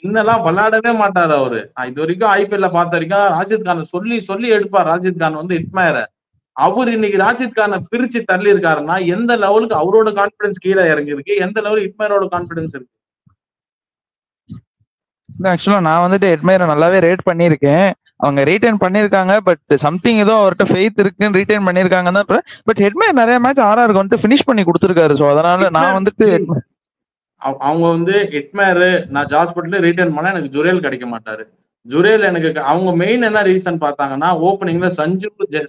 இன்னெல்லாம் விளையாடவே மாட்டாரு அவரு. இது வரைக்கும் ஐபிஎல்ல பார்த்த வரைக்கும் ராஷித் கான் சொல்லி எடுப்பார். ராஷித் கான் வந்து இட்மயர, அவர் இன்னைக்கு ராஷித் கானை பிரிச்சு தள்ளி இருக்காருன்னா எந்த லெவலுக்கு அவரோட கான்பிடன்ஸ் கீழே இறங்கி இருக்கு, எந்த லெவலுக்கு இட்மயரோட கான்பிடன்ஸ் இருக்கு. ஆக்சுவலா நான் வந்துட்டு எட்மயரை நல்லாவே ரேட் பண்ணியிருக்கேன். அவங்க ரீட்டைன் பண்ணிருக்காங்க, பட் சம்திங் ஏதோ அவர்கிட்ட ஃபெய்த் இருக்குன்னு ரீட்டைன் பண்ணிருக்காங்க தான். பட் எட்மயர் நிறைய மேட்ச் ஆர்ஆருக்கு வந்துட்டு ஃபினிஷ் பண்ணி கொடுத்துருக்காரு. ஸோ அதனால நான் வந்துட்டு அவங்க வந்து எட்மயர் நான் ஜாஸ்பட்ல ரீட்டைன் பண்ணா எனக்கு ஜுரேல் கிடைக்க மாட்டாரு. ஜுரேல் எனக்கு அவங்க மெயின் என்ன ரீசன் பார்த்தாங்கன்னா, ஓப்பனிங்ல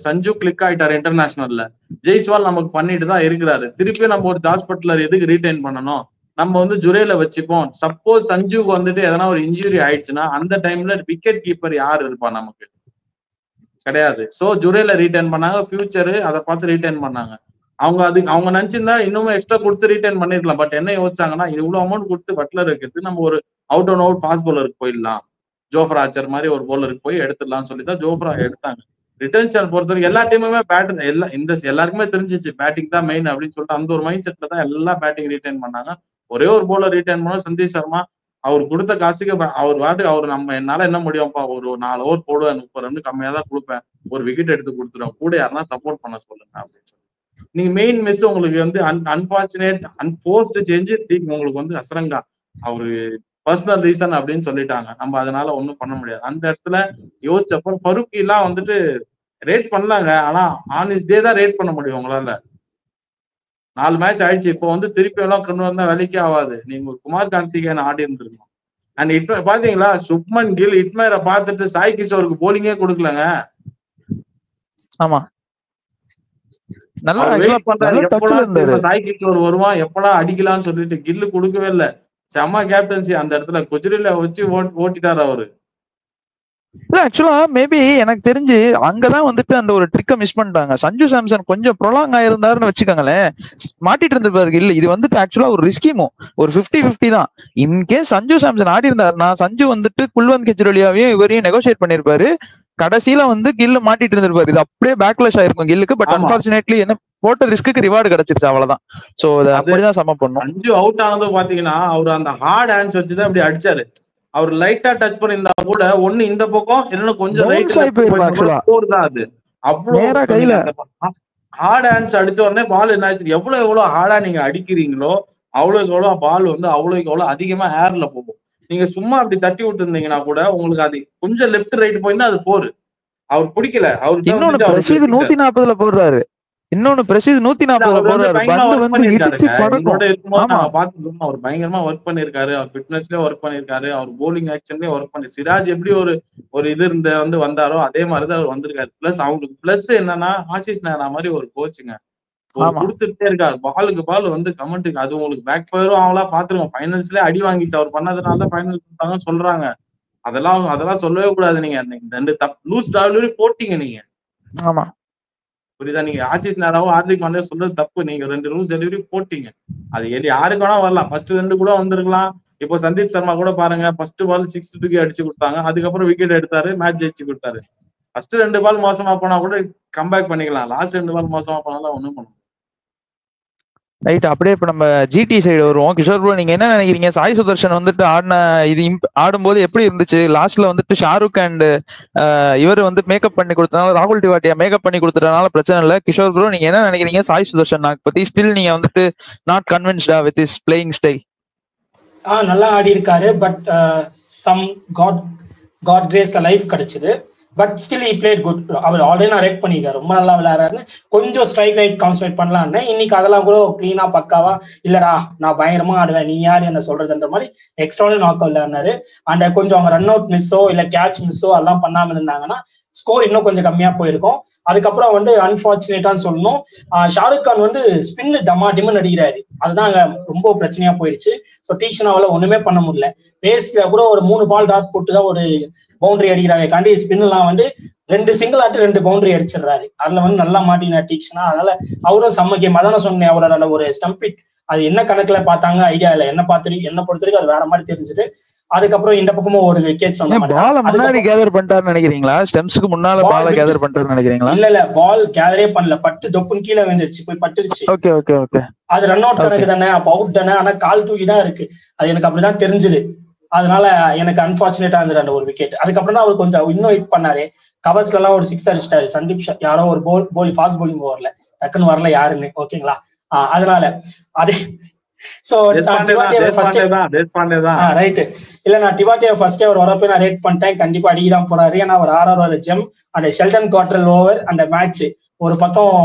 சஞ்சு கிளிக் ஆயிட்டாரு இன்டர்நேஷனல்ல, ஜெய்ஸ்வால் நமக்கு பண்ணிட்டு தான் இருக்கிறாரு. திருப்பியும் நம்ம ஒரு ஜாஸ்பட்லர் எதுக்கு ரீட்டைன் பண்ணணும், நம்ம வந்து ஜுரேல வச்சுப்போம். சப்போஸ் சஞ்சுக்கு வந்துட்டு எதனா ஒரு இன்ஜுரி ஆயிடுச்சுன்னா அந்த டைம்ல விக்கெட் கீப்பர் யார் இருப்பா, நமக்கு கிடையாது. சோ ஜுரேல ரீட்டைன் பண்ணாங்க, ஃபியூச்சர் அதை பார்த்து ரீட்டைன் பண்ணாங்க. அவங்க நினைச்சிருந்தா இன்னும் எக்ஸ்ட்ரா கொடுத்து ரீட்டைன் பண்ணிருக்கலாம். பட் என்ன யோசிச்சாங்கன்னா, இவ்வளவு அமௌண்ட் கொடுத்து பட்லர் இருக்கிறது நம்ம ஒரு அவுட் அண்ட் அவுட் ஃபாஸ்ட் பவுலருக்கு போயிடலாம், ஜோஃப்ரா ஆர்ச்சர் மாதிரி ஒரு பவுலருக்கு போய் எடுத்துடலாம்னு சொல்லி தான் ஜோஃப்ரா எடுத்தாங்க. ரிட்டர்ன்ஷன் பொறுத்தவரைக்கும் எல்லா டீமுமே பேட்டிங் எல்லாருக்குமே தெரிஞ்சிச்சு பேட்டிங் தான் மெயின் அப்படின்னு சொல்லிட்டு அந்த ஒரு மைண்ட் செட்ல தான் எல்லா பேட்டிங் ரீட்டைன் பண்ணாங்க. ஒரே ஒரு பவுலர் ரீட்டைன் பண்ணோம், சந்தீப் சர்மா. அவர் கொடுத்த காசுக்கு அவர் நம்ம என்னால என்ன முடியும்ப்பா, ஒரு 4 ஓவர் போடுவேன், 30 ரன் கம்மியா தான் கொடுப்பேன், ஒரு விக்கெட் எடுத்து கொடுத்துருவேன், கூட யாருன்னா சப்போர்ட் பண்ண சொல்லுங்க அப்படின்னு சொல்லி. நீங்க மெயின் மிஸ் உங்களுக்கு வந்து அன்பார்ச்சுனேட் அன்போஸ்ட் சேஞ்ச் உங்களுக்கு வந்து அசரங்கா அவரு பர்சனல் ரீசன் அப்படின்னு சொல்லிட்டாங்க. நம்ம அதனால ஒண்ணும் பண்ண முடியாது. அந்த இடத்துல யோசிச்சப்ப ஃபருக்கி எல்லாம் வந்துட்டு ரேட் பண்ணலாங்க, ஆனா ஆன் டே தான் ரேட் பண்ண முடியும் உங்களால. 4 மேட்ச் ஆயிடுச்சு, இப்போ வந்து திருப்பி எல்லாம் கொண்டு வந்தா வேலைக்கே ஆகாது. நீங்க குமார் கார்த்திகேயன் ஆடி இருந்திருக்கணும். அண்ட் இப்ப பாத்தீங்களா, சுப்மன் கில் இட்மயரை பார்த்துட்டு சாய் கிஷோருக்கு போலிங்கே கொடுக்கலங்க. ஆமா, சாய் கிஷோர் வருவான் எப்படா அடிக்கலாம்னு சொல்லிட்டு கில்லு கொடுக்கவே இல்லை. செம்ம கேப்டன்சி அந்த இடத்துல குஜரில வச்சு ஓட்டிட்டாரு அவரு. இல்ல ஆக்சுவலா மேபி எனக்கு தெரிஞ்சு அங்கதான் வந்துட்டு அந்த ஒரு ட்ரிக்கை மிஸ் பண்ணிட்டாங்க. சஞ்சு சாம்சன் கொஞ்சம் ப்ரொலாங் ஆயிருந்தாருன்னு வச்சுக்கோங்களேன், மாட்டிட்டு இருந்திருப்பாரு. இல்ல இது வந்துட்டு ஆக்சுவலா ஒரு ரிஸ்கிமோ, ஒரு 50-50 தான். இன்கேஸ் சஞ்சு சாம்சன் ஆடி இருந்தாருன்னா சஞ்சு வந்துட்டு குல்வந்த் கெஜ்ரிவாலையும் இவரையும் நெகோசியேட் பண்ணிருப்பாரு, கடைசியில வந்து கில்லு மாட்டிட்டு இருந்திருப்பாரு. இது அப்படியே பேக்லஷ் ஆயிருக்கும் கில்லுக்கு. பட் அன்பார்ச்சுனேட்லி என்ன போட்ட ரிஸ்க்கு ரிவார்டு கிடைச்சிருச்சு, அவ்வளவுதான். சோ அப்படிதான் சம பண்ணும். சஞ்சு அவுட் ஆனதும் பாத்தீங்கன்னா அவர் அந்த ஹார்ட் ஹேண்ட்ஸ் வச்சுதான் அப்படி அடிச்சாரு. அவர் லைட்டா டச் பண்ணிருந்தா கூட ஒண்ணு இந்த பக்கம் இல்லைன்னா கொஞ்சம் ஸ்கோர் தான் அது. அவ்வளவு கையில ஹார்ட் ஹேண்ட்ஸ் அடிச்ச உடனே பால் என்ன ஆச்சு, எவ்வளவு ஹார்டா நீங்க அடிக்கிறீங்களோ அவ்வளவுக்கு எவ்வளவு பால் வந்து அவ்வளவுக்கு எவ்வளவு அதிகமா ஏர்ல போகும். நீங்க சும்மா அப்படி தட்டி விட்டு இருந்தீங்கன்னா கூட உங்களுக்கு அது கொஞ்சம் லெப்ட் ரைட் போயிருந்தா அது 4. அவர் பிடிக்கல. அவர் 140 போடுறாரு, இன்னொன்னு பிரசித் 140 போறாரு. பந்து வந்து இடிச்சு பறக்கும். அவர் பயங்கரமா ஒர்க் பண்ணிருக்காரு, அவர் ஃபிட்னஸ்லயே ஒர்க் பண்ணிருக்காரு, அவர் போலிங் ஆக்ஷன்லயே ஒர்க் பண்ணி சிராஜ் எப்படி ஒரு இது வந்து வந்தாரோ அதே மாதிரிதான் அவர் வந்திருக்காரு. பிளஸ் அவங்களுக்கு பிளஸ் என்னன்னா ஆஷிஷ் நேரா மாதிரி ஒரு கோச்சுங்க கொடுத்துட்டே இருக்காரு. பாலுக்கு பால் வந்து கமெண்ட்டுக்கு அது உங்களுக்கு பேக் ஃபயரும் அவங்களா பாத்துருவோம். ஃபைனல்ஸ்லயே அடி வாங்கிச்சு அவர் பண்ணதுனாலதான் ஃபைனல்ஸ் கொடுத்தாங்கன்னு சொல்றாங்க. அதெல்லாம் சொல்லவே கூடாது. நீங்க 2 லூஸ் டெலிவரி போட்டீங்க நீங்க. ஆமா புரியுதா, நீங்க ஆஷிஷ் நேராவும் ஹார்திக் பாண்டியா சொல்றது தப்பு. நீங்க 2 ரூல்ஸ் டெலிவரி போட்டீங்க. அது யாருக்கு வேணா வரலாம், ஃபர்ஸ்ட் 2 கூட வந்திருக்கலாம். இப்போ சந்தீப் சர்மா கூட பாருங்க, ஃபர்ஸ்ட் பால் 6 தூக்கி அடிச்சு கொடுத்தாங்க, அதுக்கப்புறம் விக்கெட் எடுத்தாரு, மேட்ச் ஜெயிச்சு கொடுத்தாரு. ஃபர்ஸ்ட் 2 பால் மோசமா போனா கூட கம்பேக் பண்ணிக்கலாம், லாஸ்ட் 2 பால் மோசமா போனாலும் ஒண்ணும் பண்ணணும். ரைட். அப்படியே இப்ப நம்ம ஜிடி சைடு வருவோம். கிஷோர் ப்ரோ, நீங்க என்ன நினைக்கிறீங்க? சாய் சுதர்ஷன் வந்துட்டு ஆடும்போது எப்படி இருந்துச்சு? லாஸ்ட்ல வந்துட்டு ஷாருக் அண்ட் இவர் வந்து மேக்கப் பண்ணி கொடுத்தனால, ராகுல் டிவாட்டியா மேக்கப் பண்ணி கொடுத்ததுனால பிரச்சனை இல்லை. கிஷோர் ப்ரோ, நீங்க என்ன நினைக்கிறீங்க சாய் சுதர்ஷன் பத்தி? ஸ்டில் நீங்க வந்துட்டு நாட் கன்வின்ஸ்டா வித் இஸ் பிளேயிங் ஸ்டைல்? நல்லா ஆடி இருக்காரு, பட் சம் காட் கிரேஸ்ல லைஃப் கிடைச்சது. But still he played good. அவர் ஆல்ரெடி நான் ரேட் பண்ணியிருக்காரு, ரொம்ப நல்லா விளையாடுறாருன்னு. கொஞ்சம் ஸ்ட்ரைக் ரைட் கான்சன்ட்ரேட் பண்ணலான்னு இன்னைக்கு அதெல்லாம் கூட கிளீனா பக்காவா இல்லடா நான் பயங்கரமா ஆடுவேன், நீ யார் என்ன சொல்றதுன்ற மாதிரி எக்ஸ்ட்ராவே நாக் அவுட் விளையாடினாரு. அண்ட் கொஞ்சம் அவங்க ரன் அவுட் மிஸ்ஸோ இல்ல கேட்ச் மிஸ்ஸோ எல்லாம் பண்ணாம இருந்தாங்கன்னா ஸ்கோர் இன்னும் கொஞ்சம் கம்மியா போயிருக்கும். அதுக்கப்புறம் வந்து அன்பார்ச்சுனேட்டான்னு சொல்லணும், ஷாருக் கான் வந்து ஸ்பின்னு டமா டிமன் அடிக்கிறாரு. அதுதான் அங்க ரொம்ப பிரச்சனையா போயிடுச்சு. ஸோ தீக்ஷனாவால ஒண்ணுமே பண்ண முடியல. பேஸ்ல கூட ஒரு 3 பால் டாட் போட்டு தான் ஒரு பவுண்டரி அடிக்கிறாங்க. காண்டி ஸ்பின் எல்லாம் வந்து 2 சிங்கிள் ஆட்டு 2 பவுண்டரி அடிச்சிடுறாரு. அதுல வந்து நல்லா மாட்டினா தீக்ஷனா. அதனால அவரும் செம்ம கேம். அதான் சொன்னேன், அவரோட ஒரு ஸ்டம்பிட் அது என்ன கணக்குல பார்த்தாங்க ஐடியா இல்லை. என்ன பொறுத்த வரைக்கும் அது வேற மாதிரி தெரிஞ்சுட்டு அதுக்கப்புறம் இந்த பக்கமும் ஒரு விக்கெட் நினைக்கிறீங்களா? ஸ்டெம்ஸ்க்கு முன்னால பால் கேதர் பண்ணிட்டாருன்னு நினைக்கிறீங்களா? இல்ல பால் கேதரே பண்ணல, பட்டு தொப்புன்னு கீழே விழுந்துருச்சு, போய் பட்டுருச்சு. Okay okay okay. அது ரன் அவுட் கணக்கு தானே, அப்ப அவுட் தானே. ஆனா கால் தூக்கி தான் இருக்கு. அது எனக்கு அப்படிதான் தெரிஞ்சுது. அதனால எனக்கு அன்பார்ச்சுனேட்டா இருந்தது அந்த ஒரு விக்கெட். அதுக்கப்புறம் தான் அவர் கொஞ்சம் இன்னும் ஹிட் பண்ணாரு. கவர்ஸ்ல எல்லாம் ஒரு 6 அடிச்சிட்டாரு. சந்தீப் யாரோ ஒரு போல் ஃபாஸ்ட் பவுலிங் ஓவர்ல டக்குன்னு வரல யாருன்னு. ஓகேங்களா? அதனால அதே ரேட் பண்ணிட்டேன். கண்டிப்பா அடிக்கதான் போறாரு. ஏன்னா அவர் RR ஜெம் அந்த ஷெல்டன் குவார்டர் ஓவர் அந்த மேட்ச் ஒரு பக்கம்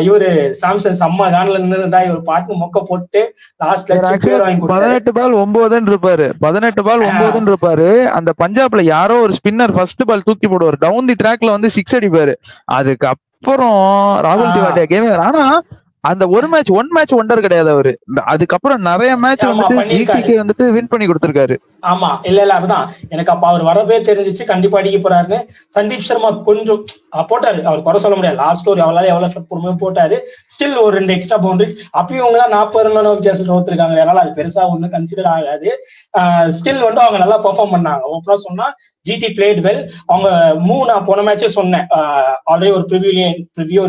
இவரு சாம்சன் செம்ம கான்ல நின்றுதா இவர் பாட்டு மொக்க போட்டு லாஸ்ட்ல 18 பால் 9 இருப்பாரு. 18 பால் 9 இருப்பாரு. அந்த பஞ்சாப்ல யாரோ ஒரு ஸ்பின்னர் ஃபர்ஸ்ட் பால் தூக்கி போடுவார், டவுன் தி ட்ராக்ல வந்து 6 அடிப்பாரு. அதுக்கப்புறம் ராகுல் திவாட்டியா கேம். ஆனா அந்த ஒரு மேட்ச் ஒண்டர் கிடையாது அவரு. அதுக்கப்புறம் நிறைய மேட்ச் வந்துட்டு வின் பண்ணி கொடுத்திருக்காரு. ஆமா, இல்ல அதுதான் எனக்கு அப்ப அவர் வரவே தெரிஞ்சிச்சு கண்டிப்பா அடிக்க போறாருன்னு. சந்தீப் சர்மா கொஞ்சம் போட்டாரு, அவர் குறை சொல்ல முடியாது. லாஸ்ட் ஒரு எவ்வளவு பொறுமையா போட்டாரு. ஸ்டில் ஒரு 2 எக்ஸ்ட்ரா பவுண்டரிஸ். அப்பயும் அவங்க தான் 40 ரன் வித்தியாசம் தோத்துருக்காங்க. அதனால அது பெருசா ஒன்னும் கன்சிடர் ஆகாது. ஸ்டில் வந்து அவங்க நல்லா பெர்ஃபார்ம் பண்ணாங்க. ஓப்பனா சொன்னா GT பிளேட் வெல். அவங்க நான் போன மேட்சே சொன்னேன் ஆல்ரெடி ஒரு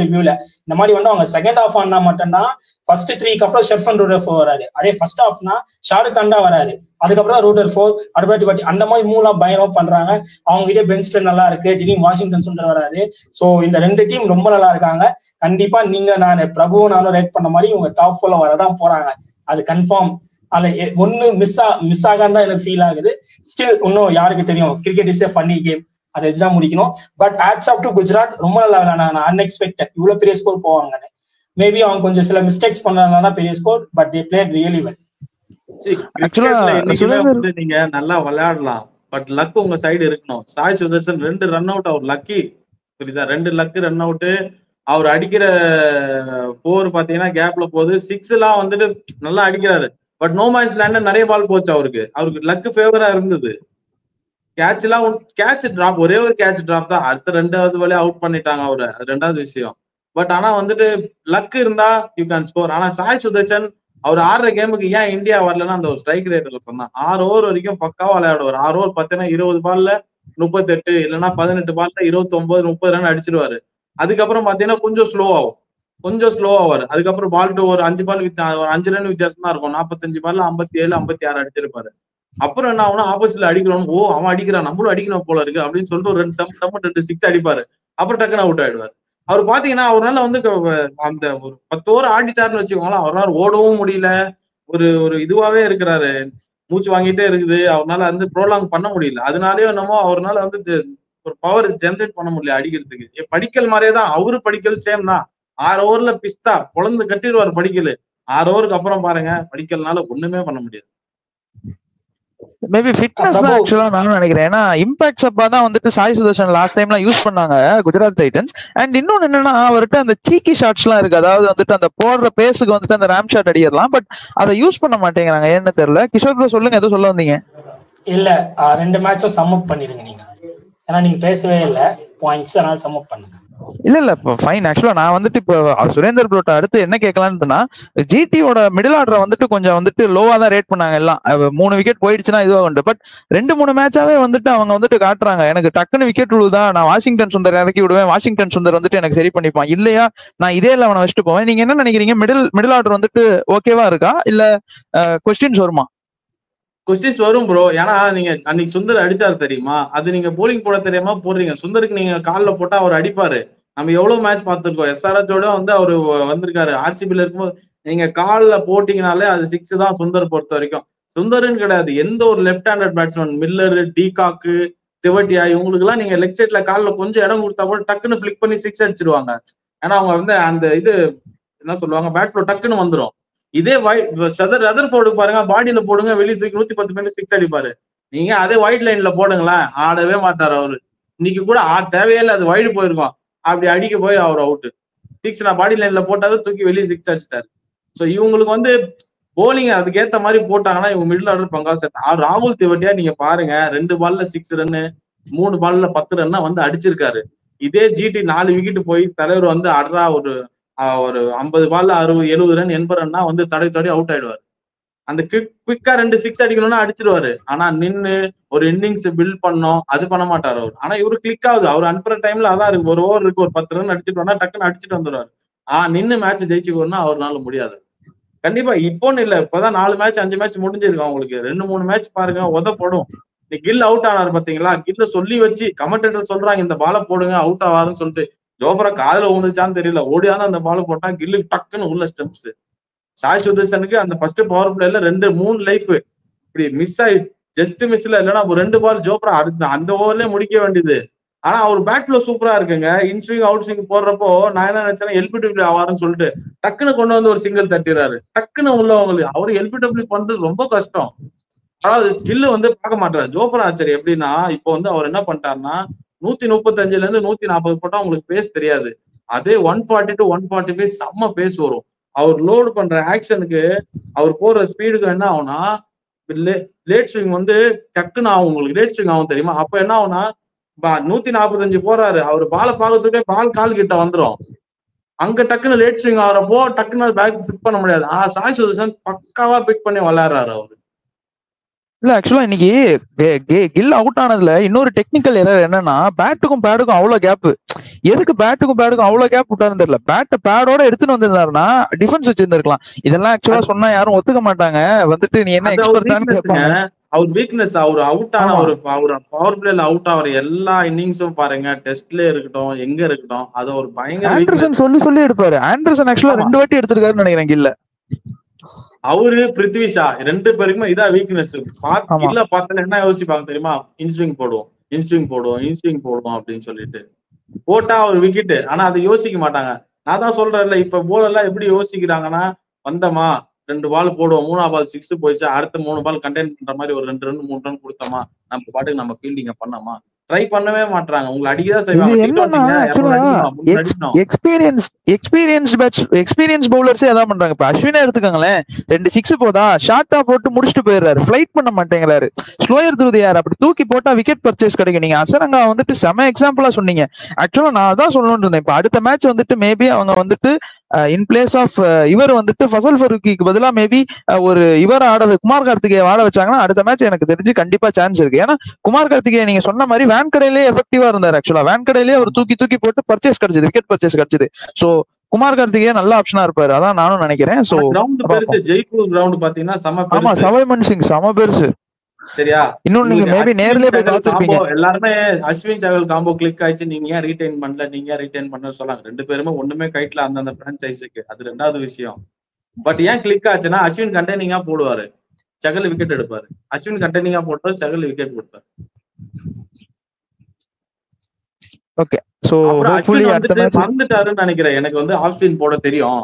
ரிவ்யூல. இந்த மாதிரி வந்து அவங்க செகண்ட் ஹாஃப் ஆனா மட்டும்தான் ஃபர்ஸ்ட் 3க்கு அப்புறம் ஷெர்ஃபன் ரூடர் 4 வராது. அதே ஃபர்ஸ்ட் ஹாஃப்னா ஷாருக் கான் தான் வராது. அதுக்கப்புறம் தான் ரூடர் 4 அடுப்பாட்டி அந்த மாதிரி மூலாம் பயங்கரமா பண்றாங்க. அவங்க கிட்டே பெஞ்ச்ல நல்லா இருக்கு. திடீர்னு வாஷிங்டன் சுண்டர் வராது. ஸோ இந்த 2 டீம் ரொம்ப நல்லா இருக்காங்க. கண்டிப்பா நீங்க பிரபுவும் நானும் ரேட் பண்ண மாதிரி இவங்க டாப் 4ல வரதான் போறாங்க. அது கன்ஃபார்ம். அதுல ஒண்ணு மிஸ் ஆகான்னு தான் எனக்கு ஃபீல் ஆகுது. ஸ்டில் இன்னும் யாருக்கு தெரியும், cricket is a funny game. அதை வச்சுதான் முடிக்கணும். But hats off to Gujarat, ரொம்ப நல்லா விளையாடுனாங்க. அன்எக்ஸ்பெக்டட் இவ்வளவு பெரிய ஸ்கோர் போவாங்கன்னு. மேபி அவங்க கொஞ்சம் சில மிஸ்டேக்ஸ் பண்றதுனால பெரிய score, but they played really well. நீங்க நல்லா விளையாடலாம், பட் லக் உங்க சைடு இருக்கணும். சாய் சுதர்சன் 2 ரன் அவுட் அவர் லக்கி, புரியுதா? 2 லக்கு ரன் அவுட். அவர் அடிக்கிற 4 பாத்தீங்கன்னா கேப்ல போகுது. 6 எல்லாம் வந்துட்டு நல்லா அடிக்கிறாரு. பட் நோ மேட்ச் லேண்ட் நிறைய பால் போச்சு. அவருக்கு லக்கு ஃபேவரா இருந்தது. கேட்ச் டிராப், ஒரே ஒரு கேட்ச் டிராப் தான். அடுத்த 2வது பாலே அவுட் பண்ணிட்டாங்க அவரு. அது 2வது விஷயம். பட் ஆனா வந்துட்டு லக் இருந்தா யூ கேன் ஸ்கோர். ஆனா சாய் சுதர்சன் அவர் ஆடுற கேமுக்கு ஏன் இந்தியா வரலன்னா அந்த ஒரு ஸ்ட்ரைக் ரேட்ல சொன்னா 6 ஓவர் வரைக்கும் பக்காவா விளையாடுவார். 6 ஓவர் பார்த்தீங்கன்னா 20 பால்ல 38 இல்லைன்னா 18 பால்ல 29 30 ரன் அடிச்சிருவாரு. அதுக்கப்புறம் பாத்தீங்கன்னா கொஞ்சம் ஸ்லோ ஆவாரு. அதுக்கப்புறம் பால் டு ஒரு 5 பால் ஒரு 5 ரன் வித்தியாசம் தான் இருக்கும். 45 பால்ல 57 56 அடிச்சிருப்பாரு. அப்புறம் என்ன ஆகுனா ஆப்போசிட்ல அடிக்கிறோம், அவன் அடிக்கிறான் நம்மளும் அடிக்கணும் போல இருக்கு அப்படின்னு சொல்லிட்டு ஒரு 2 6 அடிப்பாரு. அப்புறம் டக்குன்னு அவுட் ஆயிடுவாரு. அவர் பாத்தீங்கன்னா அவரால் வந்து அந்த ஒரு 10 ஓவர் ஆடிட்டாருன்னு வச்சுக்கோங்களேன். அவரால் ஓடவும் முடியல, ஒரு இதுவாவே இருக்கிறாரு, மூச்சு வாங்கிட்டே இருக்குது. அவரால் வந்து ப்ரோலாங் பண்ண முடியல. அதனாலயே என்னமோ அவரால் வந்து ஒரு பவர் ஜென்ரேட் பண்ண முடியல அடிக்கிறதுக்கு. படிக்கல் மாதிரியே தான் அவரு, படிக்கல் சேம் தான். 6 ஓவர்ல பிஸ்தா பொழந்து கட்டிடுவார் படிக்கல். 6 ஓவருக்கு அப்புறம் பாருங்க படிக்கல்னால ஒண்ணுமே பண்ண முடியாது. மேபி ஃபிட்னஸ் தான் ஆக்சுவலா நானும் நினைக்கிறேன். ஏன்னா இம்பாக்ட் அப்பா தான் வந்துட்டு சாய் சுதர்ஷன் லாஸ்ட் டைம்லாம் யூஸ் பண்ணாங்க குஜராத் டைட்டன்ஸ். அண்ட் இன்னொன்னு என்னன்னா அவர்கிட்ட அந்த சீக்கி ஷாட்ஸ் எல்லாம் இருக்கு. அதாவது வந்துட்டு அந்த போடுற பேஸுக்கு வந்துட்டு அந்த ரேம் ஷாட் அடிக்கலாம். பட் அதை யூஸ் பண்ண மாட்டேங்கிறாங்க, என்ன தெரியல. கிஷோர் ப்ரோ சொல்லுங்க, எதுவும் சொல்ல வந்தீங்க? இல்ல 2 மேட்சும் சம் அப் பண்ணிடுங்க நீங்க. ஏன்னா நீங்க பேசவே இல்லை பாயிண்ட்ஸ், அதனால சம் அப் பண்ணுங்க. இல்ல ஃபைன். ஆக்சுவலா நான் வந்துட்டு இப்போ சுரேந்தர் ப்ரோட்ட அடுத்து என்ன கேட்கலான்னு, ஜிடியோட மிடில் ஆர்டர் வந்துட்டு கொஞ்சம் வந்துட்டு லோவா தான் ரேட் பண்ணாங்க. எல்லாம் 3 விக்கெட் போயிடுச்சுன்னா இதுவா உண்டு. பட் 2-3 மேட்சாவே வந்துட்டு அவங்க வந்துட்டு காட்டுறாங்க, எனக்கு டக்குன்னு விக்கெட் விழுதான், நான் வாஷிங்டன் சுந்தர் இறக்கி விடுவேன், வாஷிங்டன் சுந்தர் வந்துட்டு எனக்கு சரி பண்ணிப்பான், இல்லையா நான் இதே இல்லை அவனை வச்சுட்டு போவேன். நீங்க என்ன நினைக்கிறீங்க? மிடில் ஆர்டர் வந்துட்டு ஓகேவா இருக்கா, இல்ல கொஸ்டின்ஸ் வருமா? கொஸ்டின்ஸ் வரும் ப்ரோ. ஏன்னா நீங்க அன்னைக்கு சுந்தர் அடிச்சாரு தெரியுமா, அது நீங்க போலிங் போட தெரியாம போடுறீங்க. சுந்தருக்கு நீங்க காலில் போட்டா அவர் அடிப்பாரு. நம்ம எவ்வளவு மேட்ச் பார்த்திருக்கோம். SRHோட வந்து அவரு வந்திருக்காரு. RCBல இருக்கும்போது நீங்க காலில் போட்டீங்கனாலே அது 6 தான் சுந்தர் பொறுத்த வரைக்கும். சுந்தர்ன்னு கிடையாது, எந்த ஒரு left handed batsman, Miller, de Kock, Tewatia, இவங்களுக்கு எல்லாம் நீங்க லெக் சைட்ல காலில் கொஞ்சம் இடம் கொடுத்தா கூட டக்குன்னு பிளிக் பண்ணி 6 அடிச்சிருவாங்க. ஏன்னா அவங்க வந்து அந்த இது என்ன சொல்லுவாங்க, பேட் ஃப்ளோ டக்குன்னு வந்துடும். இதே ரதர்ஃபோர்டுக்கு பாருங்க, பாடியில போடுங்க, வெளியே தூக்கி 110 6 அடிப்பாரு. நீங்க அதே ஒயிட் லைன்ல போடுங்களேன், ஆடவே மாட்டாரு அவரு. இன்னைக்கு கூட தேவையில்லை, அது வைடு போயிருக்கும், அப்படி அடிக்க போய் அவர் அவுட்டு. 6 நான் பாடி லைன்ல போட்டாரு, தூக்கி வெளியே 6 அடிச்சிட்டாரு. ஸோ இவங்களுக்கு வந்து போலிங் அதுக்கேற்ற மாதிரி போட்டாங்கன்னா இவங்க மிடில் ஆர்டர் பங்கா செட். ராகுல் திவட்டியா நீங்க பாருங்க, 2 பால்ல 6 ரன்னு, 3 பால்ல 10 ரன்னா வந்து அடிச்சிருக்காரு. இதே ஜிடி 4 விக்கெட் போய் தலைவர் வந்து அட்ரா ஒரு 50 பால்ல 60 70 ரன் 80 ரன்னா வந்து தடை அவுட் ஆயிடுவாரு. அந்த குவிக்கா 2 6 அடிக்கணும்னா அடிச்சிருவாரு. ஆனா நின்று ஒரு இன்னிங்ஸ் பில்ட் பண்ணோம், அது பண்ண மாட்டாரு அவர். ஆனா இவரு கிளிக் ஆகுது, அவர் அனுப்புற டைம்ல அதான் இருக்கு, ஒரு ஓவர் இருக்கு, ஒரு 10 ரன் அடிச்சுட்டு வந்தா டக்குன்னு அடிச்சுட்டு வந்துடுவாரு. நின்று மேட்ச் ஜெயிச்சுக்கணும்னா அவர்னால முடியாது. கண்டிப்பா இப்போன்னு இல்ல, இப்பதான் 4 மேட்ச் 5 மேட்ச் முடிஞ்சிருக்கு அவங்களுக்கு. 2-3 மேட்ச் பாருங்க உதப்படும். கில் அவுட் ஆனாரு பாத்தீங்களா, கில்ல சொல்லி வச்சு கமெண்டேட்டர் சொல்றாங்க இந்த பால போடுங்க அவுட் ஆவாருன்னு சொல்லிட்டு, ஜோப்ரா காதுல ஊந்துச்சான்னு தெரியல, ஓடியாதான் அந்த பால போட்டா, கில்லு டக்குன்னு உள்ள ஸ்டெப்ஸ். சாய் சுதர்சனுக்கு அந்த ஃபர்ஸ்ட் பவர் பிளேல 2-3 லைஃப் இப்படி மிஸ் ஆயி, ஜஸ்ட் மிஸ்ல இல்லைன்னா 2 பால் ஜோப்ரா அந்த ஓவர்லயே முடிக்க வேண்டியது. ஆனா அவர் பேட்ல சூப்பரா இருக்குங்க. இன்ஸ்விங் அவுட் ஸ்விங் போடுறப்போ நான் என்ன நினைச்சேன் எல்பிடபிள்யூ ஆவாருன்னு சொல்லிட்டு டக்குன்னு கொண்டு வந்து ஒரு சிங்கிள் தட்டிடுறாரு. டக்குன்னு உள்ளவங்களுக்கு அவரு எல்பிடபிள்யூ பண்றது ரொம்ப கஷ்டம். அதாவது ஸ்கில் வந்து பார்க்க மாட்டாரு ஜோப்ரா ஆச்சரி. எப்படின்னா இப்போ வந்து அவர் என்ன பண்ணிட்டாருன்னா 135ல இருந்து 140 போட்டா உங்களுக்கு பேஸ் தெரியாது. அதே 140 to 145 செம்ம பேஸ் வரும். அவர் லோடு பண்ற ஆக்ஷனுக்கு அவர் போற ஸ்பீடுக்கு என்ன ஆகும்னா லேட் ஸ்விங் வந்து டக்குன்னு ஆகும். உங்களுக்கு லேட் ஸ்விங் ஆகும் தெரியுமா? அப்ப என்ன ஆகும்னா 145 போறாரு, அவர் பால பாக்கிறதுக்கே பால் கால் கிட்ட வந்துடும். அங்க டக்குன்னு லேட் ஸ்விங் ஆகிறப்போ டக்குன்னு பேக் பிக் பண்ண முடியாது. ஆனா சாய் சுதர்சன் பக்காவா பிக் பண்ணி விளையாடுறாரு அவரு. இல்ல ஆக்சுவலா இன்னைக்கு கில் அவுட் ஆனதுல இன்னொரு டெக்னிக்கல் எரர் என்னன்னா, பேட்டுக்கும் பேடுக்கும் அவ்வளவு கேப். எதுக்கு பேட்டுக்கும் பேடுக்கும் அவ்வளவு கேப் விட்டாருன்னு தெரியல. பேட்டை பேடோட எடுத்துட்டு வந்திருந்தாருன்னா டிஃபென்ஸ் வச்சிருந்திருக்கலாம். இதெல்லாம் ஆக்சுவலா சொன்னா யாரும் ஒத்துக்க மாட்டாங்க. வந்துட்டு நீ என்ன எக்ஸ்பர்ட்டான்னு கேட்பாங்க. அவர் வீக்னஸ், அவர் அவுட் ஆன ஒரு பவர் பிளேல அவுட் ஆகிற எல்லா இன்னிங்ஸும் பாருங்க, டெஸ்ட்ல இருக்கட்டும் எங்க இருக்கட்டும், அது ஒரு பயங்கர ஆண்டர்சன் சொல்லி எடுப்பாரு. ஆண்டர்சன் ஆக்சுவலா 2 வாட்டி எடுத்திருக்காருன்னு நினைக்கிறேன் கில்ல. அவரு பிருத்விஷா 2 பேருக்குமே இதான் வீக்னஸ். இல்ல பார்த்தல என்ன யோசிப்பாங்க தெரியுமா, இன்ஸ்விங் போடுவோம் அப்படின்னு சொல்லிட்டு போட்டா ஒரு விக்கெட். ஆனா அதை யோசிக்க மாட்டாங்க. நான் தான் சொல்றேன்ல, இப்ப போல் எல்லாம் எப்படி யோசிக்கிறாங்கன்னா, வந்தமா 2 பால் போடுவோம், 3ஆம் பால் 6 போயிடுச்சு, அடுத்த 3 பால் கண்டெயின் பண்ற மாதிரி ஒரு 2 ரன் 3 ரன் கொடுத்தோமா, நம்ம பாட்டுக்கு நம்ம ஃபீல்டிங்க பண்ணோமா, ட்ரை பண்ணவே மாட்டாங்க. உங்களை அடிக்கதான் செய்வாங்க. எக்ஸ்பீரியன்ஸ் பவுலர்ஸே அதான் பண்றாங்க. இப்ப அஸ்வினா எடுத்துக்கோங்களேன், 2 6 போதா ஷார்ட்டா போட்டு முடிச்சுட்டு போயிடுறாரு, ஃபிளைட் பண்ண மாட்டேங்கிறாரு. ஸ்லோயர் த்ரூ தி ஏர் அப்படி தூக்கி போட்டா விக்கெட் பர்ச்சேஸ் கிடைக்கும். நீங்க அசரங்கா வந்துட்டு செம எக்ஸாம்பிளா சொன்னீங்க. ஆக்சுவலா நான் அதான் சொல்லணும்னு இருந்தேன். இப்ப அடுத்த மேட்ச் வந்துட்டு மேபி அவங்க வந்துட்டு இன் பிளேஸ் ஆஃப் இவர் வந்துட்டு ஃபசல் ஃபரூக்கிக்கு பதிலா மேபி ஒரு இவர் ஆடுறது குமார் கார்த்திகேய ஆட வச்சாங்கன்னா அடுத்த மேட்ச் எனக்கு தெரிஞ்சு கண்டிப்பா சான்ஸ் இருக்கு. ஏன்னா குமார் கார்த்திகேய நீங்க சொன்ன மாதிரி வேன்கடையிலே எஃபெக்டிவா இருந்தாரு. ஆக்சுவலா வேன்கடையிலே அவர் தூக்கி போட்டு பர்ச்சேஸ் கிடைச்சது, விக்கெட் பர்ச்சேஸ் கிடைச்சது. சோ குமார் கார்த்திகேய நல்ல ஆப்ஷனா இருப்பாரு, அதான் நானும் நினைக்கிறேன். சோ ஜெய்ப்பூர் கிரவுண்ட் பாத்தீங்கன்னா ஆமா, சவைமன் சிங் செம பெருசு. சரியா? இன்னும் நீங்க மேபி நேர்லயே போய் பார்த்திருப்பீங்க. எல்லாருமே அஸ்வின் சகல் காம்போ கிளிக் ஆயிடுச்சு, நீங்க ஏன் ரீடைன் பண்ண சொல்லாங்க. 2 பேருமே ஒண்ணுமே கைட்ல அந்த பிரான்சைஸுக்கு, அது 2வது விஷயம். பட் ஏன் கிளிக் ஆச்சுன்னா அஸ்வின் கண்டெய்னிங்கா போடுவாரு, சகல் விக்கெட் எடுப்பாரு. அஸ்வின் கண்டெய்னிங்கா போட்டாரு, சகல் விக்கெட் கொடுப்பாரு. ஓகே, சோ ஹோப்ஃபுல்லி அடுத்த மேட்ச் வந்துட்டாருன்னு நினைக்கிறேன். எனக்கு வந்து ஆஃப்ஸ்பின் போட தெரியும்,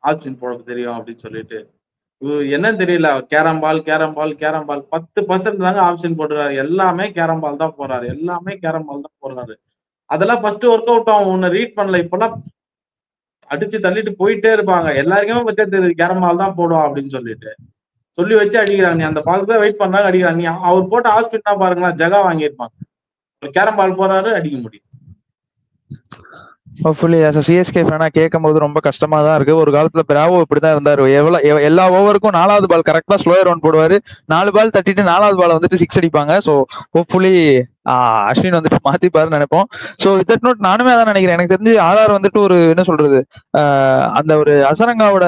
ஆஃப்ஸ்பின் போட தெரியும் அப்படின்னு சொல்லிட்டு என்னன்னு தெரியல. கேரம் பால் 10% தாங்க ஆப்ஷன் போடுறாரு. எல்லாமே கேரம் பால் தான் போடுறாரு. அதெல்லாம் ஃபர்ஸ்ட் ஒர்க் அவுட் ஆகும், ஒன்னு ரீட் பண்ணல. இப்பெல்லாம் அடிச்சு தள்ளிட்டு போயிட்டே இருப்பாங்க. எல்லாருக்குமே பச்சை தெரியுது கேரம் பால் தான் போடுவோம் அப்படின்னு சொல்லிட்டு சொல்லி வச்சு அடிக்கிறாங்க. நீ அந்த பால் தான் வெயிட் பண்ணாங்க அடிக்கிறாங்க. நீ அவர் போட்ட ஆப்ஷன் தான் பாருங்களா, ஜகா வாங்கியிருப்பாங்க. ஒரு கேரம் பால் போறாரு, அடிக்க முடியும். ஹோப்ஃபுல்லி சிஎஸ்கே ஃபேனா கேட்கும் போது ரொம்ப கஷ்டமா தான் இருக்கு. ஒரு காலத்துல பிராவோ இப்படிதான் இருந்தாரு. எல்லா ஓவருக்கும் 4வது பால் கரெக்டா ஸ்லோயர் ரன் போடுவாரு, 4 பால் தட்டிட்டு 4வது பால் வந்துட்டு 6 அடிப்பாங்க. ஸோ ஹோப்ஃபுல்லி அஸ்வின் வந்துட்டு மாத்திப்பாருன்னு நினைப்போம். ஸோ வித் தட் நோட் நானுமே அதான் நினைக்கிறேன். எனக்கு தெரிஞ்சு ஆர்ஆர் வந்துட்டு ஒரு என்ன சொல்றது, அந்த ஒரு அசரங்காவோட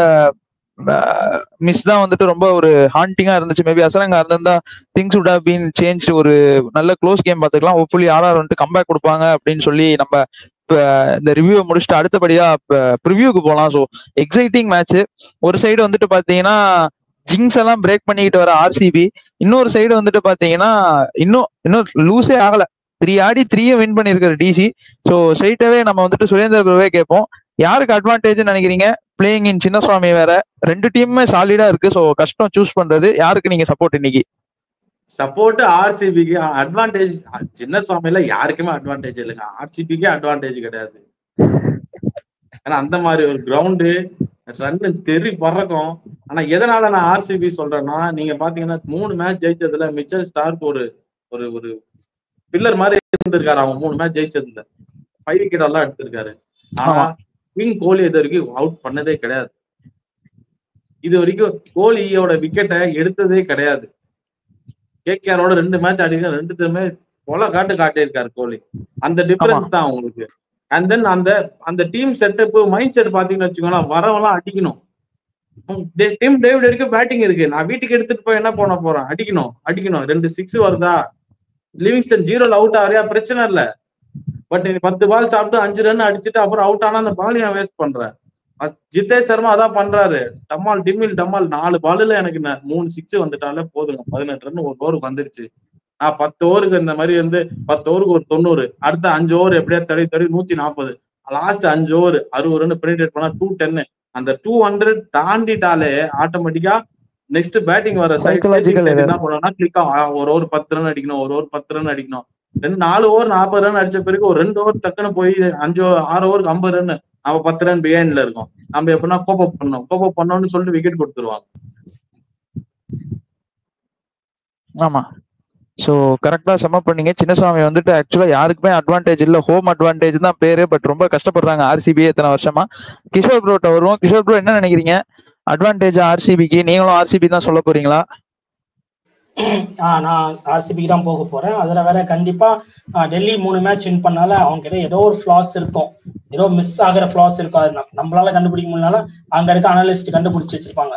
மிஸ் தான் வந்துட்டு ரொம்ப ஒரு ஹாண்டிங்கா இருந்துச்சு. மேபி அசரங்கா இருந்தா things would have been change. ஒரு நல்ல க்ளோஸ் கேம் பார்த்துக்கலாம். ஹோப்ஃபுல்லி ஆர்ஆர் வந்துட்டு கம்பேக் கொடுப்பாங்க அப்படின்னு சொல்லி நம்ம இந்த ரிவ்யூ முடிச்சுட்டு அடுத்தபடியா ப்ரிவியூக்கு போலாம். So exciting match. ஒரு சைடு வந்துட்டு பாத்தீங்கன்னா ஜிங்ஸ் எல்லாம் பிரேக் பண்ணிக்கிட்டு வர ஆர்சிபி, இன்னொரு சைடு வந்துட்டு பாத்தீங்கன்னா இன்னும் லூஸே ஆகல, 3 ஆடி 3 வின் பண்ணிருக்காரு டிசி. ஸோ ஸ்ட்ரைட்டாவே நம்ம வந்துட்டு சுரேந்தர் பிரபுவே கேட்போம், யாருக்கு அட்வான்டேஜ் நினைக்கிறீங்க? பிளேயிங் இன் சின்னசுவாமி வேற, 2 டீமுமே சாலிடா இருக்கு. ஸோ கஷ்டம் சூஸ் பண்றது. யாருக்கு நீங்க சப்போர்ட் இன்னைக்கு? சப்போர்ட் ஆர்சிபிக்கு அட்வான்டேஜ். சின்ன சுவாமியில யாருக்குமே அட்வான்டேஜ் இல்லைங்க, ஆர்சிபிக்கே அட்வான்டேஜ் கிடையாது. ஏன்னா அந்த மாதிரி ஒரு கிரவுண்டு ரன்னு தெரி பறக்கும். ஆனா எதனால நான் ஆர்சிபி சொல்றேன்னா, நீங்க பாத்தீங்கன்னா 3 மேட்ச் ஜெயிச்சதுல மிச்சல் ஸ்டார்க் ஒரு ஒரு ஒரு பில்லர் மாதிரி இருந்திருக்காரு. அவங்க 3 மேட்ச் ஜெயிச்சதுல 5 விக்கெட் எல்லாம் எடுத்திருக்காரு. ஆனா கிங் கோலி இது வரைக்கும் அவுட் பண்ணதே கிடையாது. இது வரைக்கும் கோலியோட விக்கெட்டை எடுத்ததே கிடையாது. கேகேஆரோட 2 மேட்ச் ஆடிங்க, 2த்துமே கொலை காட்டியிருக்காரு கோலி. அந்த டிஃபரன்ஸ் தான் உங்களுக்கு. அண்ட் தென் அந்த டீம் செட்டப் மைண்ட் செட் பாத்தீங்கன்னு வச்சுக்கோங்களேன், வரவெல்லாம் அடிக்கணும். டீம் டேவிட் வரைக்கும் பேட்டிங் இருக்கு, நான் வீட்டுக்கு எடுத்துட்டு போய் என்ன பண்ண போறேன், அடிக்கணும் 2 6 வருதா, லிவிங்ஸ்டன் 0ல அவுட் ஆறியா பிரச்சனை இல்ல. பட் நீ 10 பால் சாப்பிட்டு 5 ரன் அடிச்சுட்டு அப்புறம் அவுட் ஆனா அந்த பால் ஏன் வேஸ்ட் பண்ற? ஜிதேஷ் சர்மா அதான் பண்றாரு. டம்மால் டிமில் டம்மால் 4 பால்ல எனக்கு 3 6 வந்துட்டாலே போதுங்க, 18 ரன் ஒரு ஓவருக்கு வந்துருச்சு. 10 ஓவருக்கு இந்த மாதிரி 10 ஓவருக்கு ஒரு 90, அடுத்த 5 ஓவர் எப்படியா தடி 140, லாஸ்ட் 5 ஓவர் 60 ரன் பெனிட்ரேட் பண்ணா 210. அந்த 200 தாண்டிட்டாலே ஆட்டோமேட்டிக்கா நெக்ஸ்ட் பேட்டிங் வர என்ன பண்ணா கிளிக் ஆகும். ஒரு ஓவர் 10 ரன் அடிக்கணும், ஒரு ஓவர் 10 ரன் அடிக்கணும். 4 ஓவர் 40 ரன் அடிச்ச பிறகு ஒரு 2 ஓவர் டக்குன்னு போய் 6 ஓவருக்கு 50 ரன், நம்ம 10 ரன் பிஹைண்ட்ல இருக்கோம். நம்ம எப்படின்னா கோப் அப் பண்ணோம்னு சொல்லிட்டு விக்கெட் கொடுத்துருவாங்க. ஆமா, சோ கரெக்டா சம்மப் பண்ணீங்க. சின்னசாமி வந்துட்டு ஆக்சுவலா யாருக்குமே அட்வான்டேஜ் இல்ல, ஹோம் அட்வான்டேஜ் தான் பேரு. பட் ரொம்ப கஷ்டப்படுறாங்க ஆர்சிபி இத்தனை வருஷமா. கிஷோர் ப்ரோட்ட வருவோம். கிஷோர் ப்ரோ என்ன நினைக்கிறீங்க, அட்வான்டேஜ் ஆர்சிபிக்கு? நீங்களும் ஆர்சிபி தான் சொல்ல போறீங்களா? நான் ஆர்சிபிக்கு தான் போக போறேன். அதுல வேற கண்டிப்பா டெல்லி 3 மேட்ச் வின் பண்ணால அவங்க கிட்ட ஏதோ ஒரு ஃபிளாஸ் இருக்கும், ஏதோ மிஸ் ஆகிற ஃபிளாஸ் இருக்கும். அது நம்மளால கண்டுபிடிக்க முடியலனாலும் அங்க இருக்க அனலிஸ்ட் கண்டுபிடிச்சு வச்சிருப்பாங்க.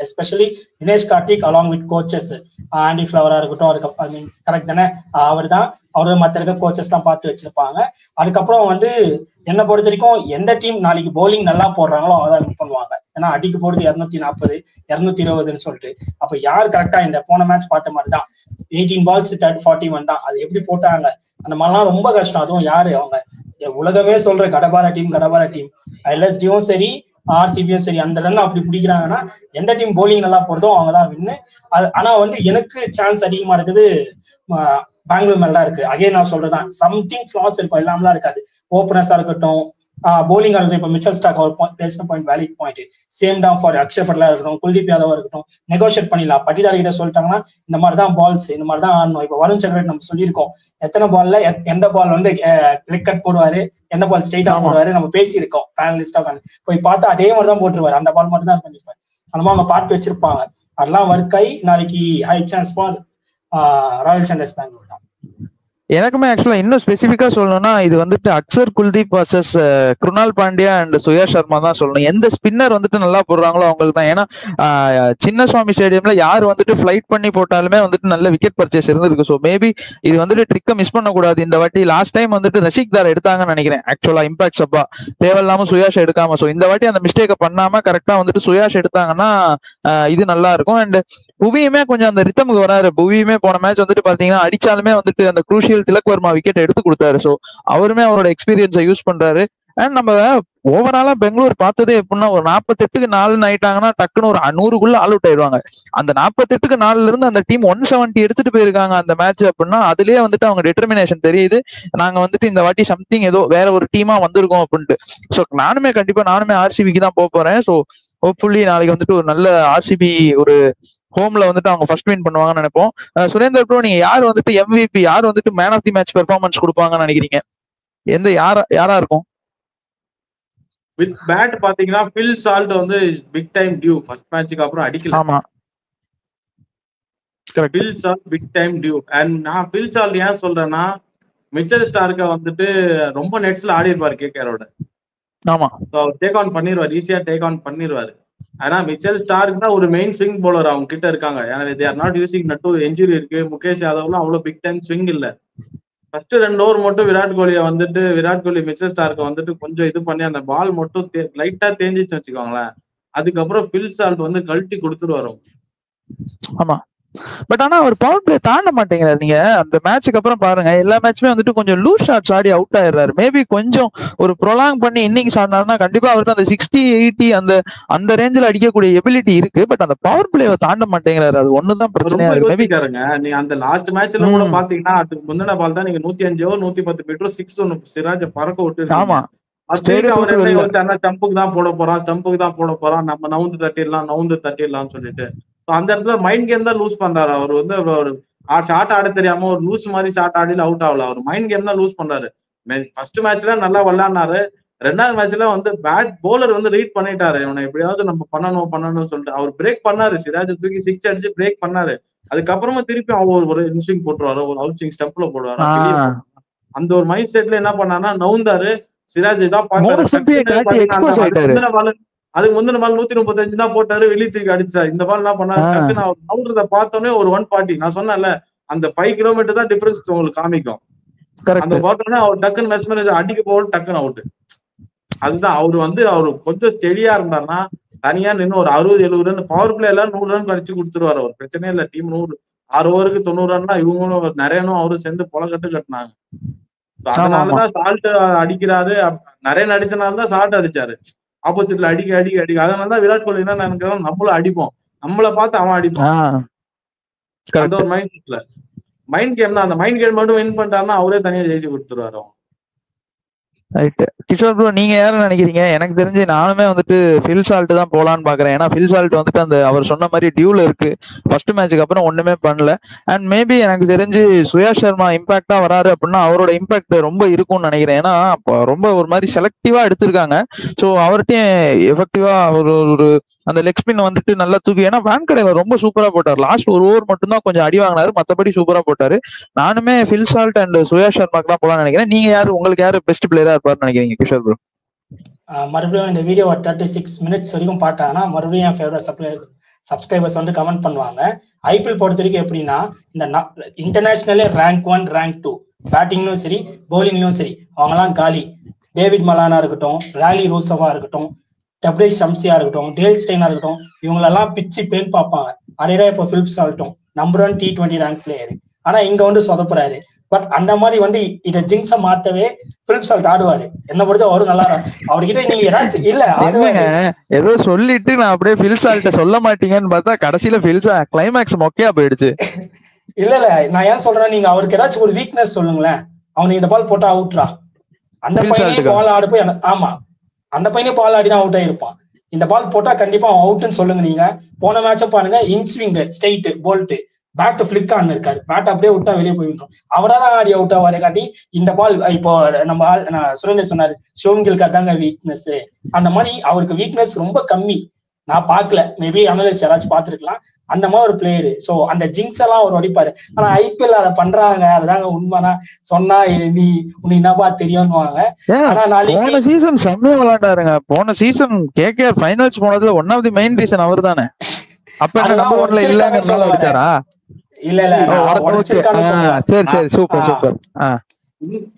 Especially Dinesh Karthik along with coaches, Andy ஃபிளவரா இருக்கட்டும், அதுக்கு ஐ மீன் கரெக்ட் தானே, அவரு மற்ற இருக்க கோச்சஸ் தான் பார்த்து வச்சிருப்பாங்க. அதுக்கப்புறம் என்ன பொறுத்த வரைக்கும் எந்த டீம் நாளைக்கு பவுலிங் நல்லா போடுறாங்களோ அதான் வின் பண்ணுவாங்க. ஏன்னா அடிக்கு போடுறது 240 220ன்னு சொல்லிட்டு. அப்ப யார் கரெக்டா இந்த போன மேட்ச் பார்த்த மாதிரி தான் 18 balls 41 தான், அது எப்படி போட்டாங்க அந்த மாதிரிலாம் ரொம்ப கஷ்டம். அதுவும் யாரு அவங்க உலகமே சொல்ற கடபார டீம் எல்எஸ்டியும் சரி ஆர்சிபியும் சரி, அந்த ரன் அப்படி பிடிக்கிறாங்கன்னா எந்த டீம் பவுலிங் நல்லா போறதோ அவங்க தான் வின்னு. ஆனா எனக்கு சான்ஸ் அதிகமா இருக்குது பெங்களூர் மேல தான் இருக்கு. அகைன் நான் சொல்றேன், சம்திங் ஃபிளாஸ் இருக்கும், எல்லாம்லாம் இருக்காது. ஓப்பனர்ஸா இருக்கட்டும், bowling இப்ப மிச்சல் ஸ்டார்க் அவர் பேசின பாயிண்ட் வேலிட் பாயிண்ட். சேம் தான் ஃபார் அக்ஷர் பட்லா இருக்கட்டும், குல்தீப் யாதவா இருக்கட்டும், நெகோஷியேட் பண்ணிடலாம். பட்டிதார் கிட்ட சொல்லிட்டாங்கன்னா இந்த மாதிரி தான் பால்ஸ், இந்த மாதிரி தான் ஆடணும். இப்ப வருண் சக்கரவர்த்தி நம்ம சொல்லியிருக்கோம், எத்தனை பால்ல எந்த பால் கிளிக் கட் போடுவாரு, எந்த பால் ஸ்ட்ரெயிட்டா போடுவாரு, நம்ம பேசியிருக்கோம் பேனலிஸ்டா போய் பார்த்தா அதே மாதிரி தான் போட்டுருவாரு. அந்த பால் மட்டும் தான் பண்ணிருப்பாரு. அந்த மாதிரி அவங்க பார்த்து வச்சிருப்பாங்க. அதெல்லாம் ஒர்க் ஆகி நாளைக்கு high chance for Royal Challengers Bangalore தான். எனக்குமே ஆக்சுவலா இன்னும் ஸ்பெசிபிக்கா சொல்லணும்னா இது வந்துட்டு அக்ஷர் குல்தீப் வர்சஸ் குருணால் பாண்டியா அண்ட் சுயாஷ் சர்மா தான் சொல்லணும். எந்த ஸ்பின்னர் வந்துட்டு நல்லா போடுறாங்களோ அவங்களுக்கு தான். ஏன்னா சின்னசுவாமி ஸ்டேடியம்ல யார் வந்துட்டு ஃபிளைட் பண்ணி போட்டாலுமே வந்துட்டு நல்ல விக்கெட் பர்ச்சேஸ் இருந்திருக்கு. ஸோ மேபி இது வந்துட்டு ட்ரிக்கை மிஸ் பண்ணக்கூடாது இந்த வாட்டி. லாஸ்ட் டைம் வந்துட்டு ரஷிக் தார் எடுத்தாங்கன்னு நினைக்கிறேன் ஆக்சுவலா, இம்பாக்ட் சப்பா தேவையில்லாம சுயாஷ் எடுக்காம. ஸோ இந்த வாட்டி அந்த மிஸ்டேக்கை பண்ணாம கரெக்டா வந்துட்டு சுயாஷ் எடுத்தாங்கன்னா இது நல்லா இருக்கும். அண்ட் புவியுமே கொஞ்சம் அந்த ரித்தமுக்கு வராரு. புவியுமே போன மேட்ச் வந்துட்டு பாத்தீங்கன்னா அடிச்சாலுமே வந்துட்டு அந்த குரூஷியல் திலக் வர்மா விக்கெட் எடுத்து கொடுத்தாரு. சோ அவருமே அவரோட எக்ஸ்பீரியன்ஸை யூஸ் பண்றாரு. அண்ட் நம்ம ஓவராலா பெங்களூர் பார்த்ததே எப்படின்னா ஒரு 48க்கு 4 ஆயிட்டாங்கன்னா டக்குன்னு ஒரு 100க்குள்ள ஆல் அவுட் ஆயிடுவாங்க. அந்த 48க்கு 4ல இருந்து அந்த டீம் 170 எடுத்துட்டு போயிருக்காங்க அந்த மேட்ச் அப்படின்னா அதுலயே வந்துட்டு அவங்க டிட்டர்மினேஷன் தெரியுது. நாங்க வந்துட்டு இந்த வாட்டி சம்திங் ஏதோ வேற ஒரு டீமா வந்திருக்கோம் அப்படின்ட்டு. ஸோ நானுமே ஆர்சிபிக்கு தான் போக போறேன். ஸோ ஹோப்ஃபுல்லி நாளைக்கு வந்துட்டு ஒரு நல்ல ஆர்சிபி ஒரு ஹோம்ல வந்துட்டு அவங்க ஃபர்ஸ்ட் வின் பண்ணுவாங்கன்னு நினைப்போம். சுரேந்தர் ப்ரோ, நீங்க யார் வந்துட்டு MVP, யார் வந்துட்டு man of the match performance கொடுப்பாங்கன்னு நினைக்கிறீங்க? யாரா இருக்கும்? வித் பேட் பாத்தீங்கன்னா Phil Salt big time due. First மேட்ச்க்கு அப்புறம் அடிக்கல. ஆமா, Phil Salt big time due. And நான் பில் சால்ட் ஏன் சொல்றேன்னா, மிச்சல் ஸ்டார்க்க வந்துட்டு ரொம்ப நெட்ஸ்ல ஆடி இருப்பாரு கேகேஆரோட. ஆமா, சோ டேக் ஆன் பண்ணிடுவாரு, ஈஸியா டேக் ஆன் பண்ணிடுவாரு. ஆனா மிச்சல் ஸ்டார்க் தான் ஒரு மெயின் ஸ்விங் போலர் அவங்க கிட்ட இருக்காங்க. ஏன்னா தே ஆர் நாட் யூசிங் நட்டு, இன்ஜுரி இருக்கு. முகேஷ் யாதவ்லாம் அவ்வளவு பிக் டைம் ஸ்விங் இல்ல. ஃபர்ஸ்ட் 2 ஓவர் மட்டும் விராட் கோலி மிச்சல் ஸ்டார்க்கு கொஞ்சம் இது பண்ணி அந்த பால் மட்டும் லைட்டா தேஞ்சிச்சு வச்சுக்கோங்களேன். அதுக்கப்புறம் பில் சால்ட் கழட்டி கொடுத்துருவாரு. ஆமா, பட் ஆனா அவர் பவர் பிளே தாண்ட மாட்டேங்கிறாரு. நீங்க அந்த மேட்சுக்கு அப்புறம் பாருங்க, எல்லா மேட்சுமே வந்துட்டு கொஞ்சம் லூஸ் ஷாட்ஸ் ஆடி அவுட் ஆயிடுறாரு. மேபி கொஞ்சம் ஒரு ப்ரொலாங் பண்ணி இன்னிங்ஸ் ஆடினாருன்னா கண்டிப்பா அவருக்கு அந்த 60-80 அந்த ரேஞ்சில் அடிக்கக்கூடிய எபிலிட்டி இருக்கு. பட் அந்த பவர் பிளேவை தாண்ட மாட்டேங்கிறாரு. அது ஒண்ணுதான் பிரச்சனையா இருக்கு. மேபி நீ அந்த லாஸ்ட் மேட்ச்ல கூட பாத்தீங்கன்னா அதுக்கு முந்தின பால் தான் நீங்க 105 ஓவர் 110 மீட்டர் 6 ஒன்னு சிராஜ பறக்க விட்டு. ஆமா, அவர் என்ன யோசிச்சாருன்னா ஸ்டம்புக்கு தான் போட போறான், நம்ம நவுந்து தட்டிடலாம்னு சொல்லிட்டு அந்த இடத்துல மைண்ட் கேம் தான் லூஸ் பண்றாரு. அவர் வந்து ஷார்ட் ஆட தெரியாம ஒரு லூஸ் மாதிரி ஷார்ட் ஆடில அவுட் ஆகல. அவர் மைண்ட் கேம் தான் லூஸ் பண்றாரு. ஃபர்ஸ்ட் மேட்ச்ல நல்லா விளையாடினாரு. 2வது மேட்ச்ல வந்து பேட் போலர் வந்து ரீட் பண்ணிட்டாரு. இவனை எப்படியாவது நம்ம பண்ணணும்னு சொல்லிட்டு அவர் பிரேக் பண்ணாரு. சிராஜ் தூக்கி 6 அடிச்சு பிரேக் பண்ணாரு. அதுக்கப்புறமா திருப்பி அவர் ஒரு இன்ஸ்விங் போட்டுருவாரு, ஒரு அவுட் ஸ்விங் ஸ்டெம்ப்ல போடுவாரு. அந்த ஒரு மைண்ட் செட்ல என்ன பண்ணாருன்னா நவுந்தாரு. சிராஜ் தான் பார்த்தாரு. அதுக்கு முந்தின பால் 135 தான் போட்டாரு, வெளியே தூக்கி அடிச்சாரு. இந்த பால் என்ன பண்ணாரு, டக்குன்னு அவர் நவுறத பார்த்தோன்னே ஒரு 140. நான் சொன்னேன்ல அந்த 5 கிலோமீட்டர் தான் டிஃபரன்ஸ் உங்களுக்கு காமிக்கும். அந்த பார்த்தோன்னே அவர் டக்குன்னு மெஸ்மரேஜ் அடிக்க போக டக்குன்னு அவுட். அதுதான் அவரு கொஞ்சம் ஸ்டெடியா இருந்தாருன்னா தனியா நின்று ஒரு 60-70 ரன் பவர் பிளே எல்லாம் 100 ரன் கழிச்சு கொடுத்துருவாரு. ஒரு பிரச்சனையே இல்ல. டீம் 6 ஓவருக்கு 90 ரன்னா இவங்களும் நிறையனும் அவரும் சேர்ந்து பொலக்கட்டு கட்டினாங்க. அதனாலதான் சால்ட் அடிக்கிறாரு. நிறைய அடிச்சனாலதான் சால்ட் அடிச்சாரு. ஆப்போசிட்ல அடிக்க அதனாலதான் விராட் கோலி என்ன நினைக்கிறோம், நம்மளும் அடிப்போம், நம்மள பார்த்து அவன் அடிப்பான். அந்த ஒரு மைண்ட் செட்ல மைண்ட் கேம் தான். அந்த மைண்ட் கேம் மட்டும் வின் பண்ணிட்டாருன்னா அவரே தனியா ஜெயிச்சு கொடுத்துருவாரு. ரைட் கிஷோர் ப்ரோ, நீங்க யாரும் நினைக்கிறீங்க? எனக்கு தெரிஞ்சு நானுமே வந்துட்டு ஃபில் சால்ட் தான் போலான்னு பாக்குறேன். ஏன்னா ஃபில் சால்ட் வந்துட்டு அந்த அவர் சொன்ன மாதிரி டியூல இருக்கு. ஃபர்ஸ்ட் மேட்சுக்கு அப்புறம் ஒண்ணுமே பண்ணல. அண்ட் மேபி எனக்கு தெரிஞ்சு சுயா சர்மா இம்பாக்டா வராரு அப்படின்னா அவரோட இம்பாக்ட் ரொம்ப இருக்கும்னு நினைக்கிறேன். ஏன்னா ரொம்ப ஒரு மாதிரி செலக்டிவா எடுத்திருக்காங்க. ஸோ அவர்கிட்டயும் எஃபெக்டிவா ஒரு அந்த லெக் ஸ்பின் வந்துட்டு நல்லா தூக்கி, ஏன்னா வான்கடேல ரொம்ப சூப்பரா போட்டார். லாஸ்ட் ஒரு ஓவர் மட்டும் தான் கொஞ்சம் அடி வாங்கினாரு, மற்றபடி சூப்பரா போட்டாரு. நானுமே ஃபில் சால்ட் அண்ட் சுயா சர்மாக்கு தான் போலான்னு நினைக்கிறேன். நீங்க யாரு, உங்களுக்கு யாரு பெஸ்ட் பிளேயரா இருப்பாருன்னு நினைக்கிறீங்க கிஷோர் ப்ரோ? மறுபடியும் இந்த வீடியோ 36 மினிட்ஸ் வரைக்கும் பார்த்தாங்கன்னா மறுபடியும் என் ஃபேவரட் சப்ஸ்கிரைபர்ஸ் வந்து கமெண்ட் பண்ணுவாங்க. ஐபிஎல் பொறுத்த வரைக்கும் எப்படின்னா இந்த இன்டர்நேஷனலே ரேங்க் 1 ரேங்க் 2 பேட்டிங்லும் சரி பவுலிங்லும் சரி அவங்கலாம் காலி. டேவிட் மலானா இருக்கட்டும், ராலி ரோசவா இருக்கட்டும், டப்ரேஜ் ஷம்சியா இருக்கட்டும், டேல் ஸ்டெய்னா இருக்கட்டும், இவங்களெல்லாம் பிச்சு பேன் பார்ப்பாங்க. அதேதான் இப்போ பிலிப் சால்ட்டும் நம்பர் 1 T20 ரேங்க் பிளேயர். ஆனா இங்க வந்து சொதப்புறாரு. பட் அந்த மாதிரி வந்து இதை ஜிங்ஸை மாத்தவே பிலிப் சால்ட் ஆடுவாரு. என்ன பொறுத்த அவரும் நல்லா அவர்கிட்ட நீங்க ஏதாச்சும் இல்ல ஏதோ சொல்லிட்டு நான் அப்படியே பில் சால்ட்ட சொல்ல மாட்டீங்கன்னு பார்த்தா கடைசியில கிளைமேக்ஸ் மொக்கையா போயிடுச்சு. இல்ல நான் ஏன் சொல்றேன், நீங்க அவருக்கு ஏதாச்சும் ஒரு வீக்னஸ் சொல்லுங்களேன். அவனுக்கு இந்த பால் போட்டா அவுட்ரா, அந்த பையனே பால் ஆடு போய் ஆமா அந்த பையனே பால் ஆடிதான் அவுட் ஆயிருப்பான். இந்த பால் போட்டா கண்டிப்பா அவன் அவுட்னு சொல்லுங்க. நீங்க போன மேட்ச பாருங்க, inswing straight bowled pad flick on இருக்காரு, பேட் அப்படியே விட்டா வெளியே போயிடும். அவரால் ஆடி அவுட் ஆவாரே காட்டி இந்த பால் இப்போ நம்ம சுரேந்தர் சொன்னாரு ஷோங்கிலுக்கு அதாங்க வீக்னஸ். அந்த மாதிரி அவருக்கு வீக்னஸ் ரொம்ப கம்மி. நான் பார்க்கல, மேபி அனலிஸ்ட் யாராச்சும் பார்த்துருக்கலாம். அந்த மாதிரி ஒரு பிளேயரு. ஸோ அந்த ஜிங்ஸ் எல்லாம் அவர் அடிப்பாரு. ஆனா ஐபிஎல் அதை பண்றாங்க, அதுதாங்க உண்மைனா சொன்னா நீ உனக்கு என்னப்பா தெரியும்னுவாங்க. ஆனா நாளைக்கு போன சீசன் செம்மையா விளையாண்டாருங்க. போன சீசன் கேகேஆர் ஃபைனல்ஸ் போனதுல one of the main reason அவர் தானே. அப்ப நம்பர் 1ல இல்லங்கறனால அடிச்சாரா? இல்ல சரி சூப்பர்.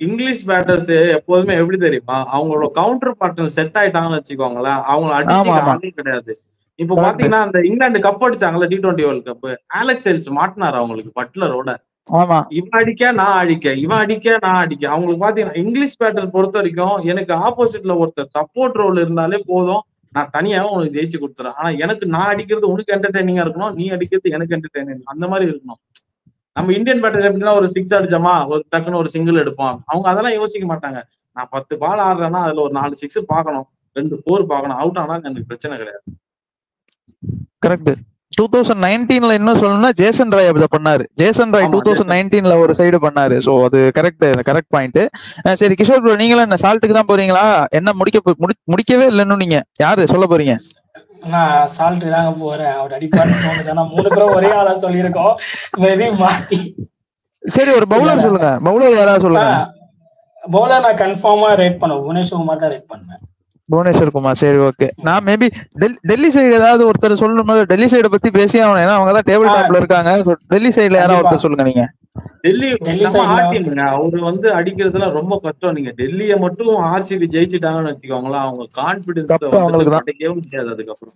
இங்கிலீஷ் பேட்டர்ஸ் எப்போதுமே எப்படி தெரியுமா, அவங்களோட கவுண்டர் பார்ட்னர் செட் ஆயிட்டாங்கன்னு வச்சுக்கோங்களேன், அவங்கள அடிச்சு கிடையாது. இப்ப பாத்தீங்கன்னா அந்த இங்கிலாந்து கப் அடிச்சாங்கல்ல T20 world cup, Alex Hales மாட்டினாரு அவங்களுக்கு பட்லரோட. இவன் அடிக்க நான் அடிக்க அவங்களுக்கு பாத்தீங்கன்னா இங்கிலீஷ் பேட்டர் பொறுத்த வரைக்கும் எனக்கு ஆப்போசிட்ல ஒருத்தர் சப்போர்ட் ரோல் இருந்தாலே போதும், நான் தனியாவும் உனக்கு ஜெயிச்சு கொடுத்துறேன். ஆனா எனக்கு நான் அடிக்கிறது உனக்கு என்டர்டைனிங்கா இருக்கணும், நீ அடிக்கிறது எனக்கு என்டர்டைனிங், அந்த மாதிரி இருக்கணும். நம்ம இந்தியன் பேட்டர் எப்படின்னா ஒரு 6 அடிச்சோமா ஒரு டக்குன்னு ஒரு சிங்கிள் எடுப்போம். அவங்க அதெல்லாம் யோசிக்க மாட்டாங்க. நான் 10 பால் ஆடுறேன்னா அதுல ஒரு 4 6 பார்க்கணும், 2 4 பார்க்கணும். அவுட் ஆனா எனக்கு பிரச்சனை கிடையாது. கரெக்ட். 2019ல என்ன சொல்லணும்னா ஜேசன் ராய் அப்படி பண்ணாரு. ஜேசன் ராய் 2019ல ஒரு சைடு பண்ணாரு. சோ அது கரெக்ட் பாயிண்ட். சரி கிஷோர் ப்ரோ, நீங்களும் என்ன சால்ட்டுக்கு தான் போறீங்களா? என்ன முடிக்கவே இல்லைன்னு நீங்க யாரு சொல்ல போறீங்க? நான் சால்ட்டு தாங்க போறேன். அவர் அடிப்பாருன்னு தோணுது. ஆனா 3 பேரும் ஒரே ஆளா சொல்லியிருக்கோம். மேபி மாத்தி. சரி ஒரு பவுலர் சொல்லுங்க. பவுலர் யாராவது சொல்லுங்க. பவுலர் நான் கன்ஃபார்மா ரேட் பண்ணுவேன். புவனேஸ்வர் குமார் தான் ரேட் பண்ணுவேன். புவனேஸ்வர் குமார். சரி ஓகே. நான் மேபி டெல்லி சைடு ஏதாவது ஒருத்தர் சொல்லணும். டெல்லி சைட பத்தி பேசியே ஆகணும், ஏன்னா அவங்க தான் டேபிள் டாப்ல இருக்காங்க. டெல்லி சைடுல யாராவது ஒருத்தர் சொல்லுங்க. நீங்க டெல்லி அவரு வந்து அடிக்கிறதுல ரொம்ப கஷ்டம். நீங்க டெல்லியை மட்டும் ஆர்சிபி ஜெயிச்சுட்டாங்கன்னு வச்சுக்கோங்களேன், அவங்க கான்பிடன்ஸ் அவங்களுக்கு முடியாது. அதுக்கப்புறம்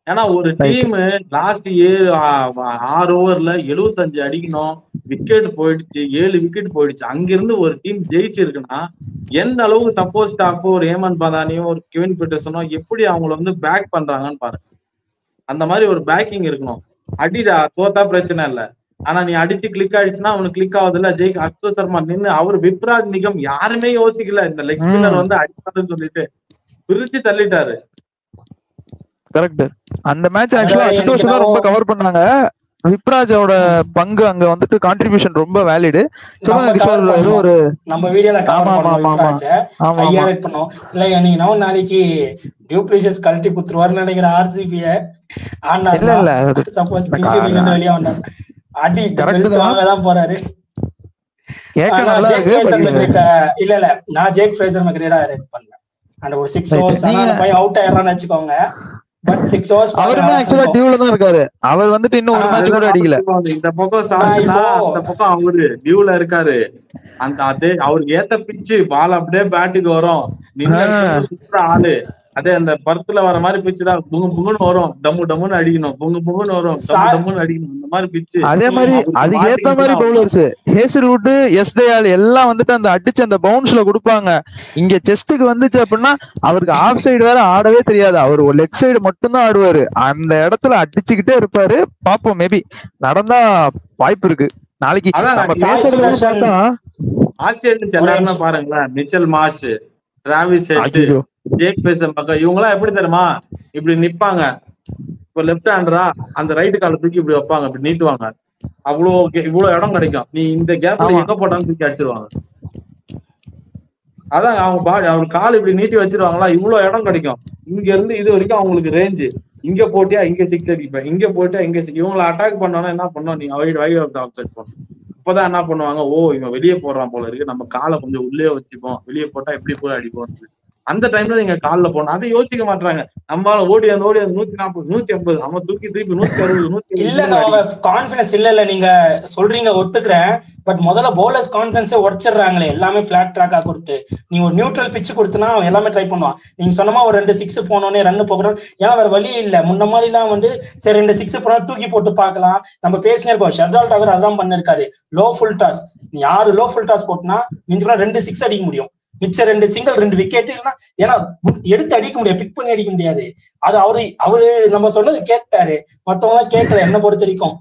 ஏன்னா ஒரு டீம் லாஸ்ட் 6 ஓவர்ல 75 அடிக்கணும், விக்கெட் போயிடுச்சு, 7 விக்கெட் போயிடுச்சு. அங்கிருந்து ஒரு டீம் ஜெயிச்சிருக்குன்னா எந்த அளவுக்கு சப்போஸ் டாப்போ ஒரு ஏமன் பதானியோ ஒரு கெவின் பீட்டர்சனோ எப்படி அவங்கள வந்து பேக் பண்றாங்கன்னு பாருங்க. அந்த மாதிரி ஒரு பேக்கிங் இருக்கணும். அடிடா தோத்தா பிரச்சனை இல்ல, ஆனா நீ அடிச்சு கிளிக் ஆயிடுச்சுன்னா அவனுக்கு கிளிக் ஆகுது இல்ல. ஜெயிக் அஸ்வத் சர்மா நின்று அவர் விப்ராஜ் நிகம் யாருமே யோசிக்கல இந்த லெக் ஸ்பின்னர் வந்து அடிப்பாருன்னு சொல்லிட்டு பிரிச்சு தள்ளிட்டாரு. கரெக்ட். அந்த மேட்ச் ஆக்சுவலா அசுதோஷ் தான் ரொம்ப கவர் பண்ணாங்க. விப்ராஜோட பங்கு அங்க வந்துட்டு கான்ட்ரிபியூஷன் ரொம்ப வேலிட். சொல்லுங்க கிஷோர். ஏதோ ஒரு நம்ம வீடியோல கவர் பண்ணோம் விப்ராஜ் ஹைலைட் பண்ணோம். இல்ல நீங்க நான் நாளைக்கு டியூப்ளிஷஸ் கழட்டி குத்துருவாருன்னு நினைக்கிறேன் ஆர்சிபிய. ஆனா இல்ல சப்போஸ் இன்ஜூரில இருந்து வெளிய வந்தா அடி பெல்ட் வாங்க தான் போறாரு. இல்ல நான் ஜேக் ஃப்ரேசர் மெக்ரேடா ரேட் பண்ணேன். அந்த ஒரு 6 ஓவர்ஸ் அந்த பையன் அவுட் ஆயிரான்னு வெச்சுக்கோங்க. பட் 6 ஓவர்ஸ் அவருமே ஆக்சுவலா டியூல தான் இருக்காரு. அவர் வந்துட்டு இன்னும் ஒரு மேட்ச் கூட அடிக்கல. இந்த பக்கம் சாய்னா அந்த பக்கம் அவரு டியூல இருக்காரு. அந்த அதே அவருக்கு ஏத்த பிச்சு பால் அப்படியே பேட்டுக்கு வரும். நின்னு ஆளு அதே அந்த பர்த்ல வர மாதிரி பிச்சு தான் புங்கு புங்குன்னு வரும். டம்மு டம்முன்னு அடிக்கணும், புங்கு புங்குன்னு வரும், டம்மு டம்முன்னு அடிக்கணும். அந்த மாதிரி பிச்சு. அதே மாதிரி அதுக்கு ஏத்த மாதிரி பவுலர்ஸ் ஹேசல்வுட், எஸ் தயால் எல்லாம் வந்துட்டு அந்த அடிச்சு அந்த பவுன்ஸ்ல கொடுப்பாங்க. இங்க செஸ்டுக்கு வந்துச்சு அப்படின்னா அவருக்கு ஆஃப் சைடு வேற ஆடவே தெரியாது. அவர் லெக் சைடு மட்டும் தான் ஆடுவாரு. அந்த இடத்துல அடிச்சுக்கிட்டே இருப்பாரு. பாப்போம், மேபி நடந்தா வாய்ப்பு இருக்கு. நாளைக்கு நம்ம பேசுறது ஆஸ்திரேலியா பாருங்களேன், Mitchell Marsh, Travis head, Jack Fraser பக்கம் இவங்க எல்லாம் எப்படி தெரியுமா இப்படி நிப்பாங்க. இப்ப லெப்ட் ஹேண்டரா அந்த ரைட்டு கால தூக்கி இப்படி வைப்பாங்க, இப்படி நீட்டுவாங்க. இவ்வளவு இடம் கிடைக்கும். நீ இந்த கேப்ல எங்க போட்டாலும் தூக்கி அடிச்சிருவாங்க. அதான் அவங்க கால் இப்படி நீட்டி வச்சிருவாங்களா, இவ்வளவு இடம் கிடைக்கும். இங்க இருந்து இது வரைக்கும் அவங்களுக்கு ரேஞ்சு. இங்க போட்டியா இங்க சிக்ஸ் அடிப்பேன், இங்க போட்டியா இங்க இவங்களை அட்டாக் பண்ணோன்னா என்ன பண்ணோம், நீங்க ஆப்செட் பண்ணணும். இப்பதான் என்ன பண்ணுவாங்க, ஓ இவன் வெளியே போடுறான் போல இருக்கு, நம்ம காலை கொஞ்சம் உள்ளே வச்சுப்போம், வெளியே போட்டா எப்படி போய் அடிப்போம். அந்த டைம்ல நீங்க கால்ல போனோம், அதை யோசிக்க மாட்டாங்க. நம்மளால ஓடி அந்த 140 150 அவன் தூக்கி திருப்பி 160 150 கான்பிடன்ஸ் இல்ல. நீங்க சொல்றீங்க ஒத்துக்கிறேன். பட் முதல்ல பவுலர்ஸ் கான்பிடன்ஸே உடச்சிடுறாங்களே எல்லாமே பிளாட் ட்ராக்கா கொடுத்து. நீ ஒரு நியூட்ரல் பிச்சு கொடுத்தனா எல்லாமே ட்ரை பண்ணுவான். நீங்க சொன்னமா ஒரு 2 6 போனோடனே ரன் போகிறோம். ஏன் வேற வழி இல்ல. முன்ன மாதிரி எல்லாம் வந்து சரி 2 6 போனா தூக்கி போட்டு பார்க்கலாம், நம்ம பேசினே இருப்போம். ஷர்தால் டாகர் அதான் பண்ணிருக்காரு. லோ ஃபுல் டாஸ், நீ 6 லோ ஃபுல் டாஸ் போட்டுனா மிஞ்சி 2 6 அடிக்க முடியும். மிச்ச 2 சிங்கிள் 2 விக்கெட் இல்லைன்னா ஏன்னா எடுத்து அடிக்க முடியாது, பிக் பண்ணி அடிக்க முடியாது. அது அவரு நம்ம சொன்னது கேட்டாரு, மத்தவங்க கேட்கல. என்ன பொறுத்த வரைக்கும்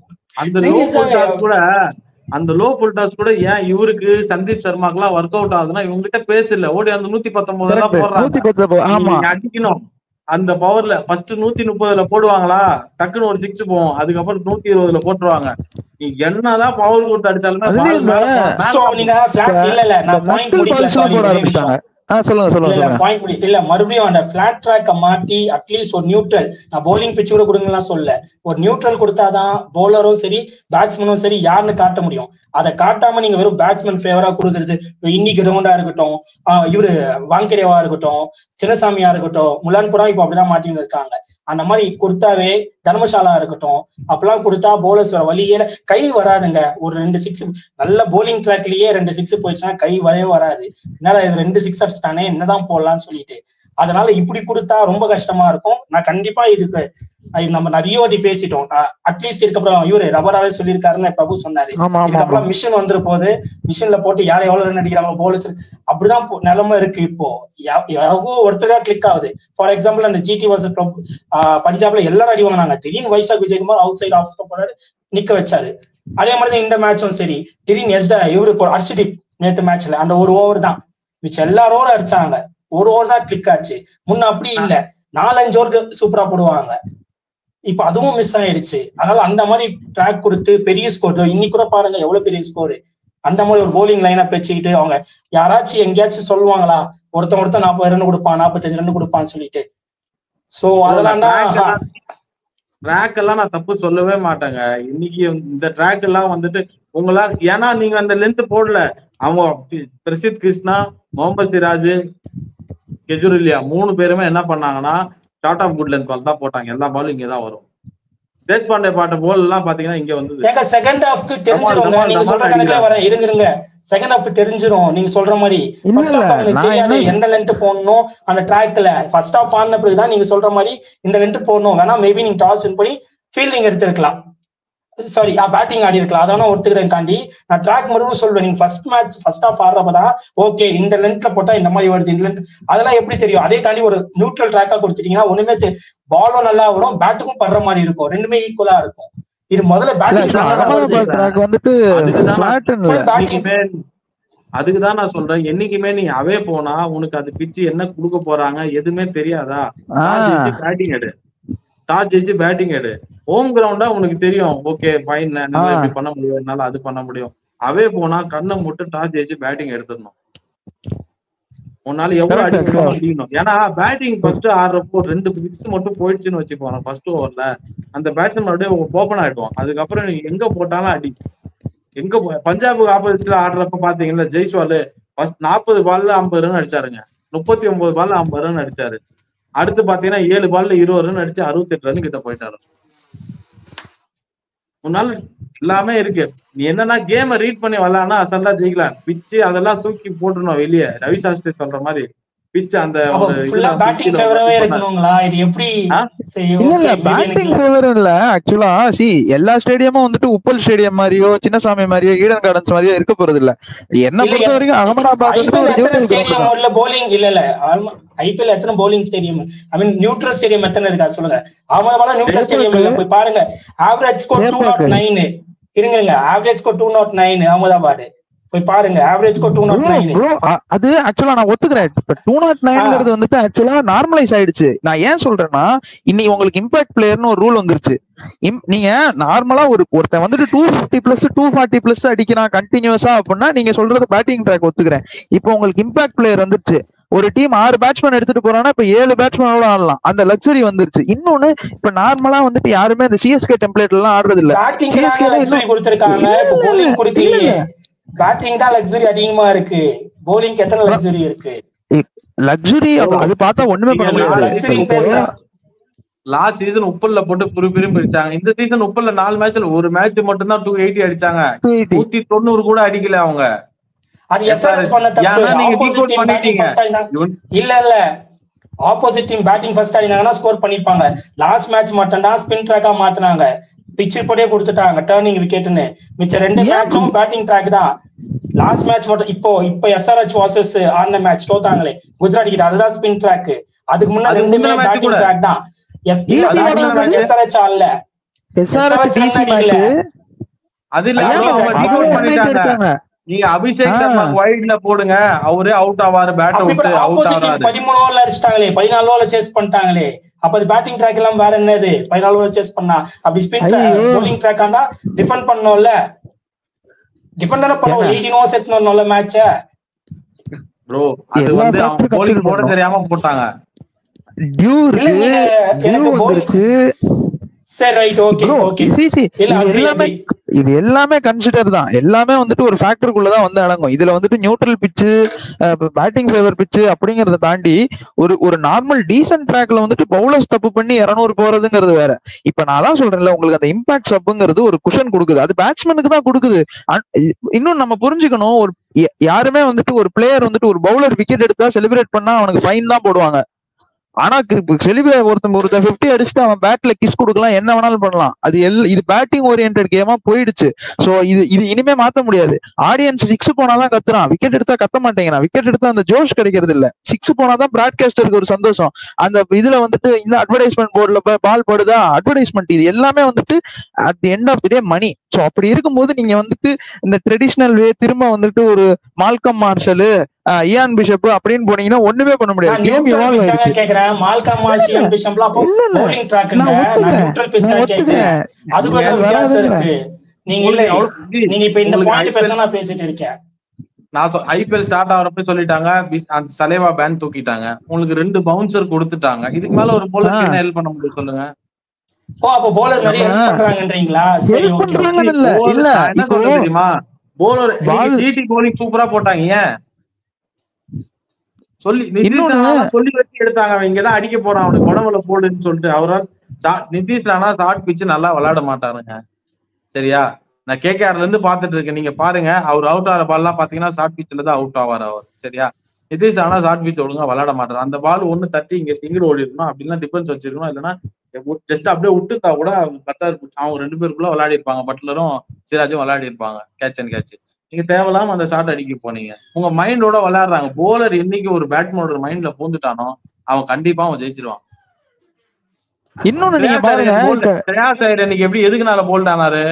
அந்த லோ ஃபுல் டாஸ் கூட ஏன் இவருக்கு சந்தீப் சர்மாக்கு எல்லாம் ஒர்க் அவுட் ஆகுதுன்னா இவங்க கிட்ட பேசல. ஓடி அந்த 119 போடுறாங்க, அடிக்கணும். அந்த பவர்ல ஃபர்ஸ்ட் 130 போடுவாங்களா, டக்குன்னு ஒரு 6 போவோம். அதுக்கப்புறம் 120 போட்டுருவாங்க. நீ என்னதான் பவர் கொடுத்து அடிச்சாலுமே மறுபடியும் அந்த பிளாட் ட்ராக்க மாட்டி அட்லீஸ்ட் ஒரு நியூட்ரல், நான் பவுலிங் பிச் கூட கொடுங்கலாம் சொல்ல, ஒரு நியூட்ரல் கொடுத்தாதான் பவுலரும் சரி பேட்ஸ்மேனும் சரி யாருன்னு காட்ட முடியும். அதை காட்டாம நீங்க வெறும் பேட்ஸ்மேன் ஃபேவரா கொடுக்குறது. இன்னைக்கு ரவுண்டா இருக்கட்டும், இவரு வாங்கடேவா இருக்கட்டும், சின்னசாமியா இருக்கட்டும், முலான்புரா இப்ப அப்படிதான் மாட்டின்னு இருக்காங்க. அந்த மாதிரி கொடுத்தாவே தர்மசாலா இருக்கட்டும் அப்பெல்லாம் கொடுத்தா பவுலர்ஸ் வர வழியே கை வராதுங்க. ஒரு 2 6 நல்ல போலிங் ட்ராக்லயே 2 6 போயிடுச்சுன்னா கை வரவே வராது. என்னால இது 2 6 அடிச்சுட்டானே என்னதான் போடலாம்னு சொல்லிட்டு. அதனால இப்படி கொடுத்தா ரொம்ப கஷ்டமா இருக்கும். நான் கண்டிப்பா இதுக்கு நம்ம நிறைய வாட்டி பேசிட்டோம். அட்லீஸ்ட் இதுக்கப்புறம் இவரு ரபராவே சொல்லியிருக்காருன்னு பிரபு சொன்னாரு. இதுக்கப்புறம் மிஷின் வந்துரு போது மிஷின்ல போட்டு யாரும் எவ்வளவு ரன் அடிக்கிறாங்க போலர்ஸ் அப்படிதான் நிலைமை இருக்கு. இப்போ யாருக்கோ ஒருத்தரா கிளிக் ஆகுது. ஃபார் எக்ஸாம்பிள் அந்த ஜிடி வர்சஸ் பஞ்சாப்ல எல்லாரும் அடி வாங்கினாங்க. திடீர்னு Vyshak Vijaykumar outside off போறாரு, நிக்க வச்சாரு. அதே மாதிரிதான் இந்த மேட்சும் சரி. திடீர்னு இவரு அர்ஷதீப் நேத்து மேட்ச்ல அந்த ஒரு ஓவர் தான் மிச்சம் எல்லாரும் ஓவர் அடிச்சாங்க. ஒரு ஓவர் தான் கிளிக் ஆச்சு. முன்ன அப்படி இல்ல, 4-5 ஓவருக்கு சூப்பரா போடுவாங்க. இப்ப அதுவும் மிஸ் ஆயிடுச்சு. அதனால அந்த மாதிரி ட்ராக் கொடுத்து பெரிய ஸ்கோர், இன்னைக்கு கூட பாருங்க எவ்வளவு பெரிய ஸ்கோரு. அந்த மாதிரி ஒரு போலிங் லைனை வச்சுக்கிட்டு அவங்க யாராச்சும் எங்கேயாச்சும் சொல்லுவாங்களா, ஒருத்தன் 40 ரன் கொடுப்பான், 45 ரன் கொடுப்பான்னு சொல்லிட்டு. சோ அதெல்லாம் ட்ராக் எல்லாம் நான் தப்பு சொல்லவே மாட்டேங்க. இன்னைக்கு இந்த ட்ராக் எல்லாம் வந்துட்டு உங்களா, ஏன்னா நீங்க அந்த லென்த் போடல. அவங்க பிரசித் கிருஷ்ணா, முகமது சிராஜ், கெஜுரில்லியா 3 பேருமே என்ன பண்ணாங்கன்னா short of good length ball தான் போட்டாங்க. எல்லா பாலும் இங்கதான் வரும். தேஷ்பாண்டே பாட்ட போல் எல்லாம் பாத்தீங்கன்னா இங்க வந்து ஏங்க செகண்ட் ஹாஃப்க்கு தெரிஞ்சிருங்க. நீங்க சொல்ற கணக்குல வரேன், இருங்க. செகண்ட் ஹாஃப் தெரிஞ்சிரும் நீங்க சொல்ற மாதிரி. ஃபர்ஸ்ட் ஹாஃப் அவங்களுக்கு தெரியாது எந்த லென்த் போடணும் அந்த ட்ராக்ல. ஃபர்ஸ்ட் ஹாஃப் ஆன பிறகுதான் நீங்க சொல்ற மாதிரி இந்த லென்த் போடணும். வேணா மேபி நீங்க டாஸ் வின் பண்ணி ஃபீல்டிங் எடுத்திருக்கலாம், சாரி பேட்டிங் ஆடி இருக்கலாம். அதான் ஒத்துக்கிறேன் காண்டி. நான் ட்ராக் மறுபடியும் சொல்லுவேன். நீங்க ஃபர்ஸ்ட் ஹாஃப் ஆடுறப்பதான் ஓகே இந்த லென்த்ல போட்டா இந்த மாதிரி வருது, இந்த லென்த் அதெல்லாம் எப்படி தெரியும். அதே தாண்டி ஒரு நியூட்ரல் ட்ராக்கா கொடுத்துட்டீங்கன்னா ஒண்ணுமே பாலும் நல்லா வரும், பேட்டுக்கும் படுற மாதிரி இருக்கும், ரெண்டுமே ஈக்குவலா இருக்கும். இது முதல்ல அதுக்குதான் நான் சொல்றேன். என்னைக்குமே நீ அவே போனா உனக்கு அது பிச்சு என்ன கொடுக்க போறாங்க எதுவுமே தெரியாதா. பேட்டிங் எடு, டாஸ் ஜெயிச்சு பேட்டிங் எடு. ஹோம் கிரவுண்டா உனக்கு தெரியும், ஓகே ஃபைன் இப்படி பண்ண முடியும், என்னால அது பண்ண முடியும். அவே போனா கண்ணை மட்டும் டாஸ் ஜெயிச்சு பேட்டிங் எடுத்துடணும். உன்னால எவ்வளவு அடிக்கணும். ஏன்னா பேட்டிங் ஃபர்ஸ்ட் ஆடுறப்போ 2 பிக்ஸ் மட்டும் போயிடுச்சுன்னு வச்சுக்கோங்க ஃபர்ஸ்ட் ஓவர்ல, அந்த பேட்ஸ்மேன் அப்படியே ஓப்பன் ஆயிடுவான். அதுக்கப்புறம் நீங்க எங்க போட்டாலும் அடி. எங்க பஞ்சாபுக்கு ஆப்போசிட்ல ஆடுறப்ப பாத்தீங்கன்னா ஜெய்ஸ்வால் 40 பால்ல 50 ரன் அடிச்சாருங்க, 39 பால்ல 50 ரன் அடிச்சாரு. அடுத்து பாத்தீங்கன்னா 7 பால்ல 20 ரன் அடிச்சு 68 ரன் கிட்ட போயிட்டாரு. உன்னால எல்லாமே இருக்கு. நீ என்னன்னா கேம ரீட் பண்ணி வரலாம்னா அசல்லா ஜெயிக்கலாம். பிச்சு அதெல்லாம் தூக்கி போட்டுருணும் வெளியே. ரவி சாஸ்திரி சொல்ற மாதிரி பிச்சு அந்த பேட்டிங் ஃபேவராவே இருக்கணும்ங்களா? இது எப்படி இல்ல பேட்டிங் ஃபேவர் இல்ல ஆக்சுவலா. சி எல்லா ஸ்டேடியமும் வந்துட்டு உப்பல் ஸ்டேடியம் மாதிரியோ சின்னசாமி மாதிரியோ ஈடன் கார்டன்ஸ் மாதிரியோ இருக்க போறது இல்ல. என்ன பொறுத்த வரைக்கும் அகமதாபாத் ஸ்டேடியம் போலிங் இல்ல ஐபிஎல் எத்தனை போலிங் ஸ்டேடியம், ஐ மீன் நியூட்ரல் ஸ்டேடியம் எத்தனை இருக்கா சொல்லுங்க. அகமதாபாத் நியூட்ரல் ஸ்டேடியம் இல்ல. போய் பாருங்க, ஆவரேஜ் ஸ்கோர் 209 இருங்க, ஆவரேஜ் ஸ்கோர் 209 அகமதாபாத் போய் பாருங்க, ஆவரேஜ் ஸ்கோர் 209. அது ஆக்சுவலா நான் ஒத்துக்கிறேன். இப்ப 209ங்கிறது வந்துட்டு ஆக்சுவலா நார்மலைஸ் ஆயிடுச்சு. நான் ஏன் சொல்றேன்னா இன்னைக்கு உங்களுக்கு இம்பாக்ட் பிளேயர்னு ஒரு ரூல் வந்துருச்சு. நீங்க நார்மலா ஒருத்தன் வந்துட்டு 250+ 240+ அடிக்கிறான் கண்டினியூஸா அப்படின்னா நீங்க சொல்றது பேட்டிங் ட்ராக் ஒத்துக்கிறேன். இப்போ உங்களுக்கு இம்பாக்ட் பிளேயர் வந்துருச்சு. ஒரு டீம் 6 பேட்ஸ்மேன் எடுத்துட்டு போறாங்கன்னா இப்ப 7 பேட்ஸ்மேனோட ஆடலாம், அந்த லக்ஸரி வந்துருச்சு. இன்னொன்னு இப்ப நார்மலா வந்துட்டு யாருமே அந்த சிஎஸ்கே டெம்ப்ளேட் எல்லாம் ஆடுறது இல்ல. பேட்டிங் தான் லக்ஸரி அதிகமா இருக்கு, போலிங் எத்தனை லக்ஸரி இருக்கு? லக்ஸரி அது பார்த்தா ஒண்ணுமே பண்ண முடியாது. லாஸ்ட் சீசன் உப்பல்ல போட்டு புரியும் பிடிச்சாங்க. இந்த சீசன் உப்பல்ல 4 மேட்ச்ல ஒரு மேட்ச் மட்டும் தான் 280 அடிச்சாங்க, 190 கூட அடிக்கல அவங்க. அது எஸ்ஆர்எச் பண்ண தப்பு. ஆப்போசிட் டீம் பேட்டிங் ஃபர்ஸ்ட் ஆடினாங்க. இல்ல ஆப்போசிட் டீம் பேட்டிங் ஃபர்ஸ்ட் ஆடினாங்கன்னா ஸ்கோர் பண்ணிருப்பாங்க. லாஸ்ட் மேட்ச் மட்டும் தான் ஸ்பின் ட்ராக்கா மாத்துனாங்க, பிச்சர் போட்டே கொடுத்துட்டாங்க டர்னிங் விக்கெட்னு. மிச்ச 2 மேட்சும் பேட்டிங் ட்ராக் தான். லாஸ்ட் மேட்ச் மட்டும் இப்போ எஸ்ஆர்எச் வாசஸ் ஆடின மேட்ச் தோத்தாங்களே குஜராத் கிட்ட, அதுதான் ஸ்பின் ட்ராக். அதுக்கு முன்னாடி 2 பேட்டிங் ட்ராக் தான். எஸ்ஆர்எச் ஆடல, எஸ்ஆர்எச் டிசி மேட்ச் அது இல்ல. நீங்க அபிஷேக் சர்மா வைட்ல போடுங்க, அவரே அவுட் ஆவாரு, பேட் விட்டு அவுட் ஆறாரு. 13 ஓவர்ல அடிச்சிட்டாங்களே, 14 ஓவர்ல சேஸ் பண்ணிட்டாங்களே. அப்ப அது பேட்டிங் ட்ராக் எல்லாம் வேற என்னது? 14 ஓவர் சேஸ் பண்ணா அப்படி ஸ்பின் bowling ட்ராக் ஆண்டா டிஃபெண்ட் பண்ணனும்ல. டிஃபெண்ட் தான பண்ணுவோம். 18 ஓவர்ஸ் எடுத்துறோம்ல மேட்ச bro. அது வந்து அவங்க bowling போட தெரியாம போட்டாங்க. டியூர் எனக்கு வந்துருச்சு. சரி ரைட் ஓகே ஓகே. இது எல்லாமே கன்சிடர் தான். எல்லாமே வந்துட்டு ஒரு ஃபேக்டருக்குள்ளதான் வந்து அடங்கும். இதுல வந்துட்டு நியூட்ரல் பிச்சு, பேட்டிங் ஃபேவர் பிச்சு அப்படிங்கறத தாண்டி ஒரு நார்மல் டீசன்ட் ட்ராக்ல வந்துட்டு பவுலர்ஸ் தப்பு பண்ணி 200 போறதுங்கிறது வேற. இப்ப நான் தான் சொல்றேன்ல, உங்களுக்கு அந்த இம்பாக்ட் சப்புங்கிறது ஒரு குஷன் கொடுக்குது, அது பேட்ஸ்மேனுக்கு தான் கொடுக்குது. இன்னும் நம்ம புரிஞ்சுக்கணும், ஒரு யாருமே வந்துட்டு ஒரு பிளேயர் வந்துட்டு ஒரு பவுலர் விக்கெட் எடுத்தா செலிப்ரேட் பண்ணா அவனுக்கு ஃபைன் தான் போடுவாங்க. ஆனா செலிப்ரேட் ஒருத்தன் 50 அடிச்சுட்டு அவன் பேட்ல கிஸ் கொடுக்கலாம், என்ன வேணாலும் பண்ணலாம். இது பேட்டிங் ஓரியன்டட் கேமா போயிடுச்சு. சோ இது இனிமே மாத்த முடியாது. ஆடியன்ஸ் 6 போனாதான் கத்துறான், விக்கெட் எடுத்தா கத்த மாட்டேங்கிறான். விக்கெட் எடுத்தா அந்த ஜோஷ் கிடைக்கிறது இல்ல. 6 போனாதான் பிராட்காஸ்டருக்கு ஒரு சந்தோஷம். அந்த இதுல வந்துட்டு இந்த அட்வர்டைஸ்மெண்ட் போர்டுல பால் படுதா, அட்வர்டைஸ்மெண்ட், இது எல்லாமே வந்துட்டு at the end of the day money. So அப்படி இருக்கும்போது நீங்க வந்துட்டு இந்த ட்ரெடிஷனல் வே திரும்ப வந்துட்டு ஒரு மால்கம் மார்ஷல், இயான் பிஷப் அப்படின்னு போனீங்கன்னா ஒண்ணுமே பண்ண முடியாது. கேம் எவால்வ் ஆயிடுச்சு. கேக்குறேன் மால்கம் மார்ஷல், இயான் பிஷப்லாம் பவுலிங் ட்ராக்ங்க, நான் நியூட்ரல் பிச்சா கேக்குறேன். அதுக்கு ஒரு வித்தியாசம் இருக்கு. நீங்க இப்ப இந்த பாயிண்ட் பேசனா பேசிட்டு இருக்கேன். நான் ஐபிஎல் ஸ்டார்ட் ஆகிறப்ப சொல்லிட்டாங்க அந்த சலேவா பேன் தூக்கிட்டாங்க, உங்களுக்கு 2 பவுன்சர் கொடுத்துட்டாங்க. இதுக்கு மேல ஒரு போலர் என்ன ஹெல்ப் பண்ண முடியும் சொல்லுங்க? ஓ அப்ப போலர் நிறைய ஹெல்ப் பண்றாங்கன்றீங்களா? சரி ஓகே. இல்ல என்ன சொல்றது தெரியுமா, போலர் ஜிடி bowling சூப்பரா போட்டாங்க. ஏன் சொல்லி சொல்லி வச்சு எடுத்தாங்க. அவன் இங்கதான் அடிக்க போறான், அவனுக்கு உடம்புல போடுன்னு சொல்லிட்டு அவரால் நிதிஷ் ராணா ஷார்ட் பிச் நல்லா விளையாட மாட்டாருங்க. சரியா, நான் கேகேஆர்ல இருந்து பாத்துட்டு இருக்கேன். நீங்க பாருங்க, அவர் அவுட் ஆகிற பால் எல்லாம் பாத்தீங்கன்னா ஷார்ட் பிச்ல தான் அவுட் ஆவார் அவர். சரியா, நிதிஷ் ராணா ஷார்ட் பிச் ஒழுங்கா விளையாட மாட்டாரு. அந்த பால் ஒண்ணு தட்டி இங்க சிங்கிள் ஓடி இருக்கணும், அப்படின்னா டிஃபென்ஸ் வச்சிருக்கணும், இல்லைன்னா ஜஸ்ட் அப்படியே விட்டுட்டா கூட கரெக்டா இருக்கும். அவங்க 2 பேருக்குள்ள விளையாடி இருப்பாங்க, பட்லரும் சிராஜும் விளையாடி இருப்பாங்க கேட்ச் அண்ட் கேட்ச். நீங்க தேவையில்லாம அந்த ஷாட் அடிக்க போனீங்க. உங்க மைண்டோட விளையாடுறாங்க. போலர் என்னைக்கு ஒரு பேட்ஸ்மேனோட மைண்ட்ல பூந்துட்டானோ அவன் கண்டிப்பா அவன் ஜெயிச்சிருவான். இன்னொன்னு நீங்க பாருங்க, ஸ்ரேயாஸ் ஐயர் இன்னைக்கு எப்படி எதுக்குனால போல்ட் ஆனாரு?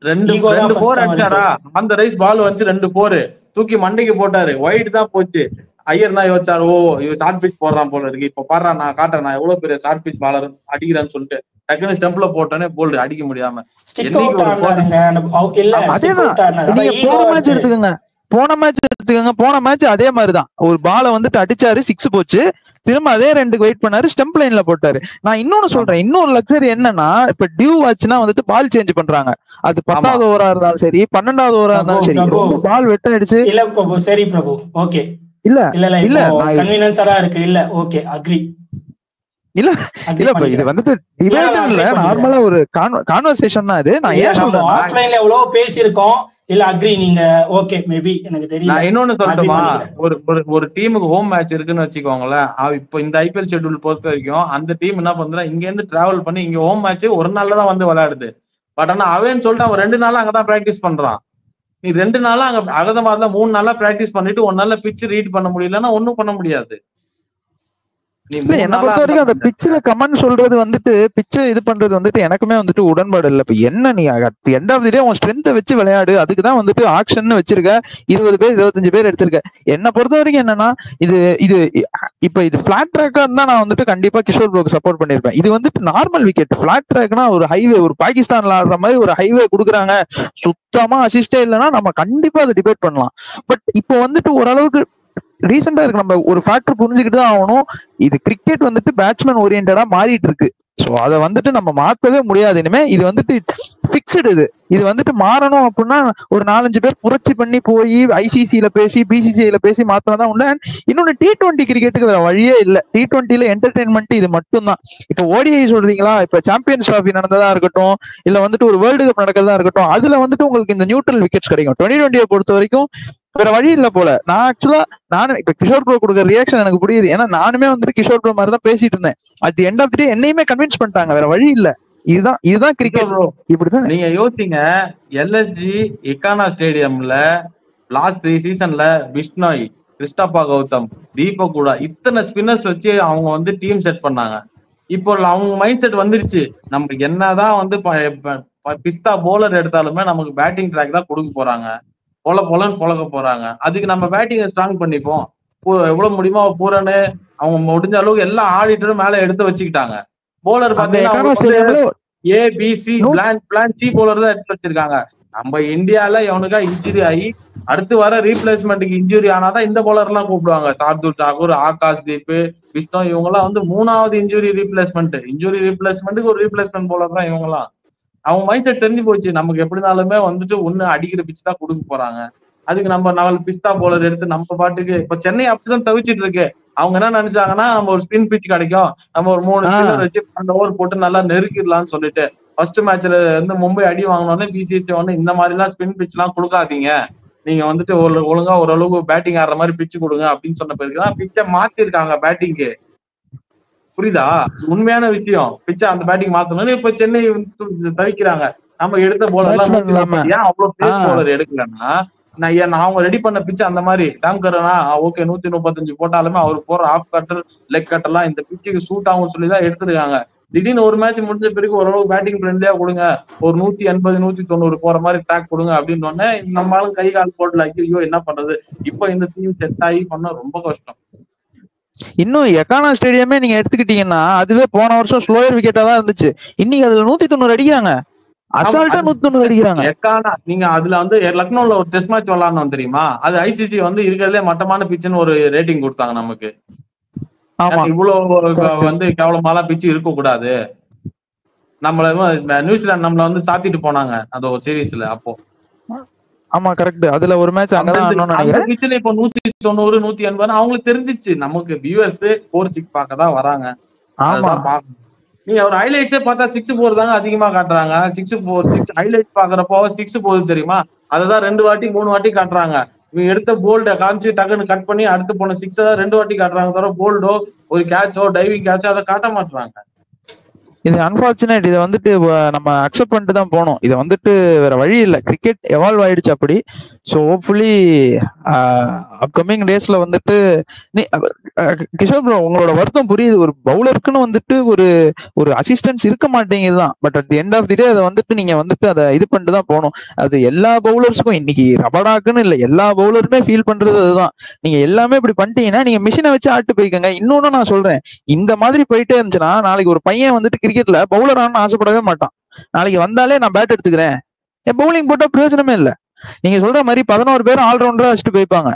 ரெண்டு 4 அடிச்சாரா, அந்த ரைஸ் பால் வந்து 2 4 தூக்கி மண்டைக்கு போட்டாரு, ஒயிட் தான் போச்சு. ஐயர் தான் யோசிச்சாரு, ஓ இவன் ஷார்ட் பிச் போடுறான் போல இருக்கு, இப்ப பாடுறா நான் காட்டுறேன் நான் எவ்வளவு பெரிய ஷார்ட் பிச் பாலர் அடிக்கிறேன்னு சொல்லிட்டு டக்குனு ஸ்டெம்ப்ல போட்டோன்னே போல்டு அடிக்க முடியாம. போன மேட்ச் அதே மாதிரிதான் ஒரு பால வந்துட்டு அடிச்சாரு, 6 போச்சு, திரும்ப அதே 2க்கு வெயிட் பண்ணாரு, ஸ்டெம்ப் லைன்ல போட்டாரு. நான் இன்னொன்னு சொல்றேன், இன்னொரு லக்ஸரி என்னன்னா, இப்ப டியூ ஆச்சுன்னா வந்துட்டு பால் சேஞ்ச் பண்றாங்க. அது 10வது ஓவரா இருந்தாலும் சரி, 12வது ஓவரா இருந்தாலும் சரி, பால் வெட்ட அடிச்சு. இல்ல பிரபு, சரி பிரபு, ஓகே, இல்ல இல்ல இல்ல கன்வீனியன்ஸா இருக்கு. இல்ல ஓகே, அக்ரி. இல்ல இல்ல இது வந்துட்டு டிபேட் இல்ல, நார்மலா ஒரு கான்வர்சேஷன் தான் இது. நான் ஏன் சொல்றேன், ஆஃப்லைன்ல எவ்வளவு பேசியிருக்கோம். இல்ல அக்ரி, நீங்க ஓகே, மேபி எனக்கு தெரியல. நான் இன்னொன்னு சொல்லட்டுமா, ஒரு டீமுக்கு ஹோம் மேட்ச் இருக்குன்னு வச்சுக்கோங்களேன். இப்ப இந்த ஐபிஎல் ஷெட்யூல் பொறுத்த வரைக்கும் அந்த டீம் என்ன பண்றா, இங்க இருந்து டிராவல் பண்ணி இங்க ஹோம் மேட்ச் ஒரு நாள்ல தான் வந்து விளையாடுது. பட் ஆனா அவன் சொல்லிட்டு அவன் 2 நாளா அங்கதான் பிராக்டிஸ் பண்றான். நீ 2 நாளா அங்க அகத மாதிரி 3 நாளா பிராக்டிஸ் பண்ணிட்டு 1 நாள்ல பிட்ச் ரீட் பண்ண முடியலன்னா ஒன்னும் பண்ண முடியாது. என்ன பொறுத்த வரைக்கும் அந்த பிட்ச்ல கமெண்ட் சொல்றது வந்துட்டு, பிட்ச் இது பண்றது வந்துட்டு எனக்குமே வந்துட்டு உடன்பாடு இல்லை. இப்ப என்ன நீ எண்ட் ஆஃப் தி டே உன் ஸ்ட்ரென்த்தை வச்சு விளையாடு, அதுக்குதான் வந்துட்டு ஆக்ஷன் வச்சிருக்க, 20 பேர் 25 பேர் எடுத்திருக்க. என்ன பொறுத்த வரைக்கும் என்னன்னா, இது இப்ப இது பிளாட் ட்ராக்கா இருந்தா நான் வந்துட்டு கண்டிப்பா கிஷோர் ப்ரோக்கு சப்போர்ட் பண்ணிருப்பேன். இது வந்துட்டு நார்மல் விக்கெட். பிளாட் ட்ராக்னா ஒரு ஹைவே, ஒரு பாகிஸ்தான்ல ஆடுற மாதிரி ஒரு ஹைவே கொடுக்குறாங்க, சுத்தமா அசிஸ்டே இல்லைன்னா நம்ம கண்டிப்பா அதை டிபேட் பண்ணலாம். பட் இப்போ வந்துட்டு ஓரளவுக்கு ரீசெண்டா இருக்கு, நம்ம ஒரு ஃபேக்டர் புரிஞ்சுக்கிட்டு தான் ஆகணும். இது கிரிக்கெட் வந்துட்டு பேட்ஸ்மேன் ஓரியன்டா மாறிட்டு இருக்கு. சோ அதை வந்துட்டு நம்ம மாத்தவே முடியாது இனிமே. இது வந்துட்டு பிக்ஸ்டு, இது வந்துட்டு மாறணும் அப்படின்னா ஒரு 4-5 பேர் புரட்சி பண்ணி போய் ஐசிசியில பேசி பிசிசிஐல பேசி மாத்தினாதான் உண்டு. இன்னொன்னு T20 கிரிக்கெட்டுக்கு வேற வழியே இல்ல. T20ல என்டர்டைன்மெண்ட் இது மட்டும் தான். இப்ப ஓடிஐ சொல்றீங்களா, இப்ப சாம்பியன்ஸ் டிராபி நடந்ததா இருக்கட்டும், இல்ல வந்துட்டு ஒரு வேர்ல்டு கப் நடக்கிறதா இருக்கட்டும், அதுல வந்துட்டு உங்களுக்கு இந்த நியூட்ரல் விக்கெட்ஸ் கிடைக்கும். 2020 பொறுத்த வரைக்கும் வேற வழி இல்ல போல. நான் ஆக்சுவலா இப்ப கிஷோர் ப்ரோ கொடுக்குற ரியாக்ஷன் எனக்கு புரியுது. ஏன்னா நானுமே வந்துட்டு கிஷோர் ப்ரோ மாதிரி தான் பேசிட்டு இருந்தேன். At the end of the day என்னையுமே கன்வின்ஸ் பண்ணிட்டாங்க, வேற வழி இல்ல. இதுதான் கிரிக்கெட் ப்ரோ. இப்படிதான் நீங்க யோசிங்க, எல்எஸ்ஜி எக்கானா ஸ்டேடியம்ல லாஸ்ட் 3 சீசன்ல பிஷ்னாய், கிறிஸ்டபா கௌதம், தீபக் கூட இத்தனை ஸ்பின்னர்ஸ் வச்சு அவங்க வந்து டீம் செட் பண்ணாங்க. இப்போ அவங்க மைண்ட் செட் வந்துருச்சு, நமக்கு என்னதான் வந்து பிஸ்தா போலர் எடுத்தாலுமே நமக்கு பேட்டிங் ட்ராக் தான் கொடுக்க போறாங்க, போலன்னு பொழக்க போறாங்க. அதுக்கு நம்ம பேட்டிங்கை ஸ்ட்ராங் பண்ணிப்போம், எவ்வளவு முடியுமோ பூரன்னு அவங்க முடிஞ்ச அளவுக்கு எல்லா ஆடிட்டரும் மேல எடுத்து வச்சுக்கிட்டாங்க. போலர் பாத்தீங்கன்னா ஏபிசி பிளான் சி போலர் தான் எடுத்து வச்சிருக்காங்க. நம்ம இந்தியால எவனுக்கா இன்ஜுரி ஆகி அடுத்து வர ரீப்ளேஸ்மெண்ட்டுக்கு இன்ஜுரி ஆனாதான் இந்த போலர் எல்லாம் கூப்பிடுவாங்க. சார்துல் தாக்கூர், ஆகாஷ் தீப், விஷ்ணு, இவங்க எல்லாம் வந்து 3வது இன்ஜுரி ரீப்ளேஸ்மெண்ட்டுக்கு ஒரு ரீப்ளேஸ்மெண்ட் போலர் தான் இவங்க எல்லாம். அவங்க மைண்ட் செட் தெரிஞ்சு போச்சு, நமக்கு எப்படினாலுமே வந்துட்டு ஒண்ணு அடிக்கிற பிச் தான் கொடுக்க போறாங்க. அதுக்கு நம்ம 4 பிஸ்தா போலர் எடுத்து நம்ம பாட்டுக்கு, இப்ப சென்னை அப்படிதான் தவிச்சிட்டு இருக்கு. அவங்க என்ன நினைச்சாங்கன்னா, நம்ம ஒரு ஸ்பின் பிச் கிடைக்கும், நம்ம ஒரு 3 ஸ்பின்னர் வச்சு 12 ஓவர் போட்டு நல்லா நெருக்கிடலாம்னு சொல்லிட்டு ஃபர்ஸ்ட் மேட்ச்ல இருந்து மும்பை அடி வாங்கினோடனே பிசிசி வந்து இந்த மாதிரி எல்லாம் ஸ்பின் பிச் எல்லாம் கொடுக்காதீங்க, நீங்க வந்துட்டு ஒழுங்கா ஓரளவுக்கு பேட்டிங் ஆடுற மாதிரி பிச்சு கொடுங்க அப்படின்னு சொன்ன பிறகுதான் பிச்சை மாத்திருக்காங்க பேட்டிங்கு. புரியுதா? உண்மையான விஷயம். பிச்சை அந்த பேட்டிங் மாத்தணும். இப்ப சென்னை தவிக்கிறாங்க, நம்ம எடுத்த போலர் எல்லாம் ஏன் அவ்வளவு பேஸ் போலர் எடுக்கலன்னா, நான் அவங்க ரெடி பண்ண பிச்சு அந்த மாதிரி சாம்கரனா ஓகே 135 போட்டாலுமே அவர் போற ஆஃப் கட்டர் லெக் கட்டர்லாம் இந்த பிச்சுக்கு சூட் ஆகும் சொல்லிதான் எடுத்துருக்காங்க. திடீர்னு ஒரு மேட்ச் முடிஞ்ச பிறகு ஓரளவு பேட்டிங் ஃப்ரெண்ட்லியா கொடுங்க, ஒரு 180 190 போற மாதிரி ட்ராக் கொடுங்க அப்படின்னு சொன்னே நம்மளாலும் கை கால் போடல. ஐயோ என்ன பண்றது, இப்ப இந்த டீம் செட் ஆகி பண்ண ரொம்ப கஷ்டம். இன்னும் எக்கானா ஸ்டேடியமே நீங்க எடுத்துக்கிட்டீங்கன்னா அதுவே போன வருஷம் ஸ்லோயர் விக்கெட்டா தான் இருந்துச்சு. இன்னைக்கு அதுல 190 அடிக்கிறாங்க, அசால்ட்டா 190 அடிக்கிறாங்க. எக்கானா நீங்க அதுல வந்து லக்னோல ஒரு டெஸ்ட் மேட்ச் விளையாடணும் தெரியுமா, அது ஐசிசி வந்து இருக்கிறதுலே மட்டமான பிச்சுன்னு ஒரு ரேட்டிங் கொடுத்தாங்க நமக்கு. இவ்வளவு வந்து கேவலமாலாம் பிச்சு இருக்க கூடாது. நம்மள நியூசிலாந்து நம்மள வந்து தாத்திட்டு போனாங்க அந்த ஒரு சீரீஸ்ல. அப்போ ஆமா கரெக்ட். அதுல ஒரு மேட்ச் அங்கதான் நினைக்கிறேன். இப்ப 190 180 அவங்களுக்கு தெரிஞ்சிச்சு நமக்கு வியூவர்ஸ் 4-6 பார்க்க தான் வராங்க. நீங்க ஒரு ஹைலைட்ஸே பார்த்தா 6-4 தாங்க அதிகமா காட்டுறாங்க. 6-4 ஹைலைட் பாக்குறப்போ 6 போகுது தெரியுமா, அததான் 2 வாட்டி 3 வாட்டி காட்டுறாங்க. இவங்க எடுத்த போல்ட காமிச்சு டக்குன்னு கட் பண்ணி அடுத்து போன 6 தான் 2 வாட்டி காட்டுறாங்க தவிர போல்டோ ஒரு கேட்சோ டைவிங் கேட்சோ அதை காட்ட மாட்டாங்க. இது அன்பார்ச்சுனேட். இதை வந்துட்டு நம்ம அக்செப்ட் பண்ணிட்டு தான் போனோம். இதை வந்துட்டு வேற வழி இல்லை. கிரிக்கெட் எவால்வ் ஆயிடுச்சு அப்படி. ஸோ ஹோப்ஃபுல்லி அப்கமிங் டேஸ்ல வந்துட்டு கிஷோர் ப்ரோ உங்களோட வருத்தம் புரியுது. ஒரு பவுலருக்குன்னு வந்துட்டு ஒரு அசிஸ்டன்ஸ் இருக்க மாட்டேங்குதுதான். But at the end of the day அதை வந்துட்டு நீங்க வந்துட்டு அதை இது பண்ணிட்டு தான் போகணும். அது எல்லா பவுலர்ஸுக்கும் இன்னைக்கு ரபடாக்குன்னு இல்லை, எல்லா பவுலருமே ஃபீல் பண்றது அதுதான். நீங்க எல்லாமே இப்படி பண்ணிட்டீங்கன்னா நீங்க மிஷினை வச்சு ஆட்டு போய்க்கங்க. இன்னொன்னு நான் சொல்றேன், இந்த மாதிரி போயிட்டே இருந்துச்சுன்னா நாளைக்கு ஒரு பையன் வந்துட்டு கிரிக்கெட்ல பவுலர் ஆன ஆசைப்படவே மாட்டான். நாளைக்கு வந்தாலே நான் பேட் எடுத்துக்கிறேன், பவுலிங் போட்டா பிரயோஜனமே இல்லை. நீங்க சொல்ற மாதிரி 11 பேர் ஆல்ரவுண்டரா வச்சுட்டு போய்ப்பாங்க.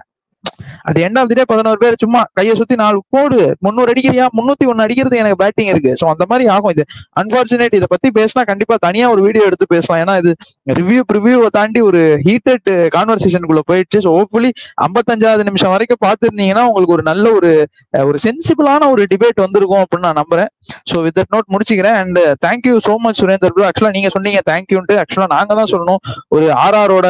அது எண்ட் ஆஃப் தி டே 11 பேர் சும்மா கையை சுத்தி 4 போடு 300 அடிக்கிறியா 301 அடிக்கிறது எனக்கு பேட்டிங் இருக்கு. ஸோ அந்த மாதிரி ஆகும். இது அன்பார்ச்சுனேட். இதை பத்தி பேசினா கண்டிப்பா தனியா ஒரு வீடியோ எடுத்து பேசலாம். ஏன்னா இது ரிவ்யூவை தாண்டி ஒரு ஹீட்டட் கான்வர்சேஷனுக்குள்ள போயிடுச்சு. ஸோ ஹோப்ஃபுல்லி 55வது நிமிஷம் வரைக்கும் பார்த்துருந்தீங்கன்னா உங்களுக்கு ஒரு நல்ல ஒரு சென்சிபிளான ஒரு டிபேட் வந்திருக்கும் அப்படின்னு நான் நம்புறேன். ஸோ வித் தட் நோட் முடிச்சுக்கிறேன். And thank you so much Surender bro. ஆக்சுவலா நீங்க சொன்னீங்க தேங்க்யூன்ட்டு. ஆக்சுவலா நாங்க தான் சொல்லணும். ஒரு ஆர்ஆரோட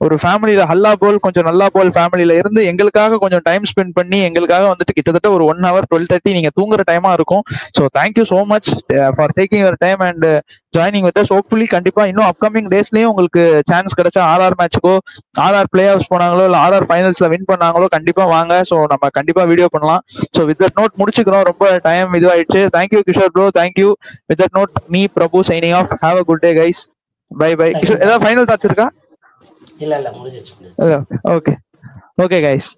ஒரு ஃபேமிலியில ஹல்லா போல் கொஞ்சம் நல்லா போல் ஃபேமிலியில இருந்து எங்களுக்காக கொஞ்சம் டைம் ஸ்பெண்ட் பண்ணி எங்களுக்காக வந்துட்டு கிட்டத்தட்ட ஒரு 1 hour 12:30 நீங்க தூங்குற டைமா இருக்கும். So thank you so much for taking your time and joining with us. Hopefully கண்டிப்பா இன்னும் அப்கமிங் டேஸ்லயும் உங்களுக்கு சான்ஸ் கிடைச்சா ஆர்ஆர் மேட்சுக்கோ ஆர்ஆர் பிளே ஆஃப்ஸ் போனாங்களோ இல்ல ஆர்ஆர் ஃபைனல்ஸ்ல வின் பண்ணாங்களோ கண்டிப்பா வாங்க. ஸோ நம்ம கண்டிப்பா வீடியோ பண்ணலாம். ஸோ வித் தட் நோட் முடிச்சுக்கிறோம். ரொம்ப டைம் இதுவாயிடுச்சு. Thank you Kishore bro. Thank you. With that note me Prabhu signing off. Have a good day guys. Bye bye. ஏதாவது ஃபைனல் தாட்ஸ் இருக்கா? இல்ல முடிஞ்சிச்சு. Okay guys.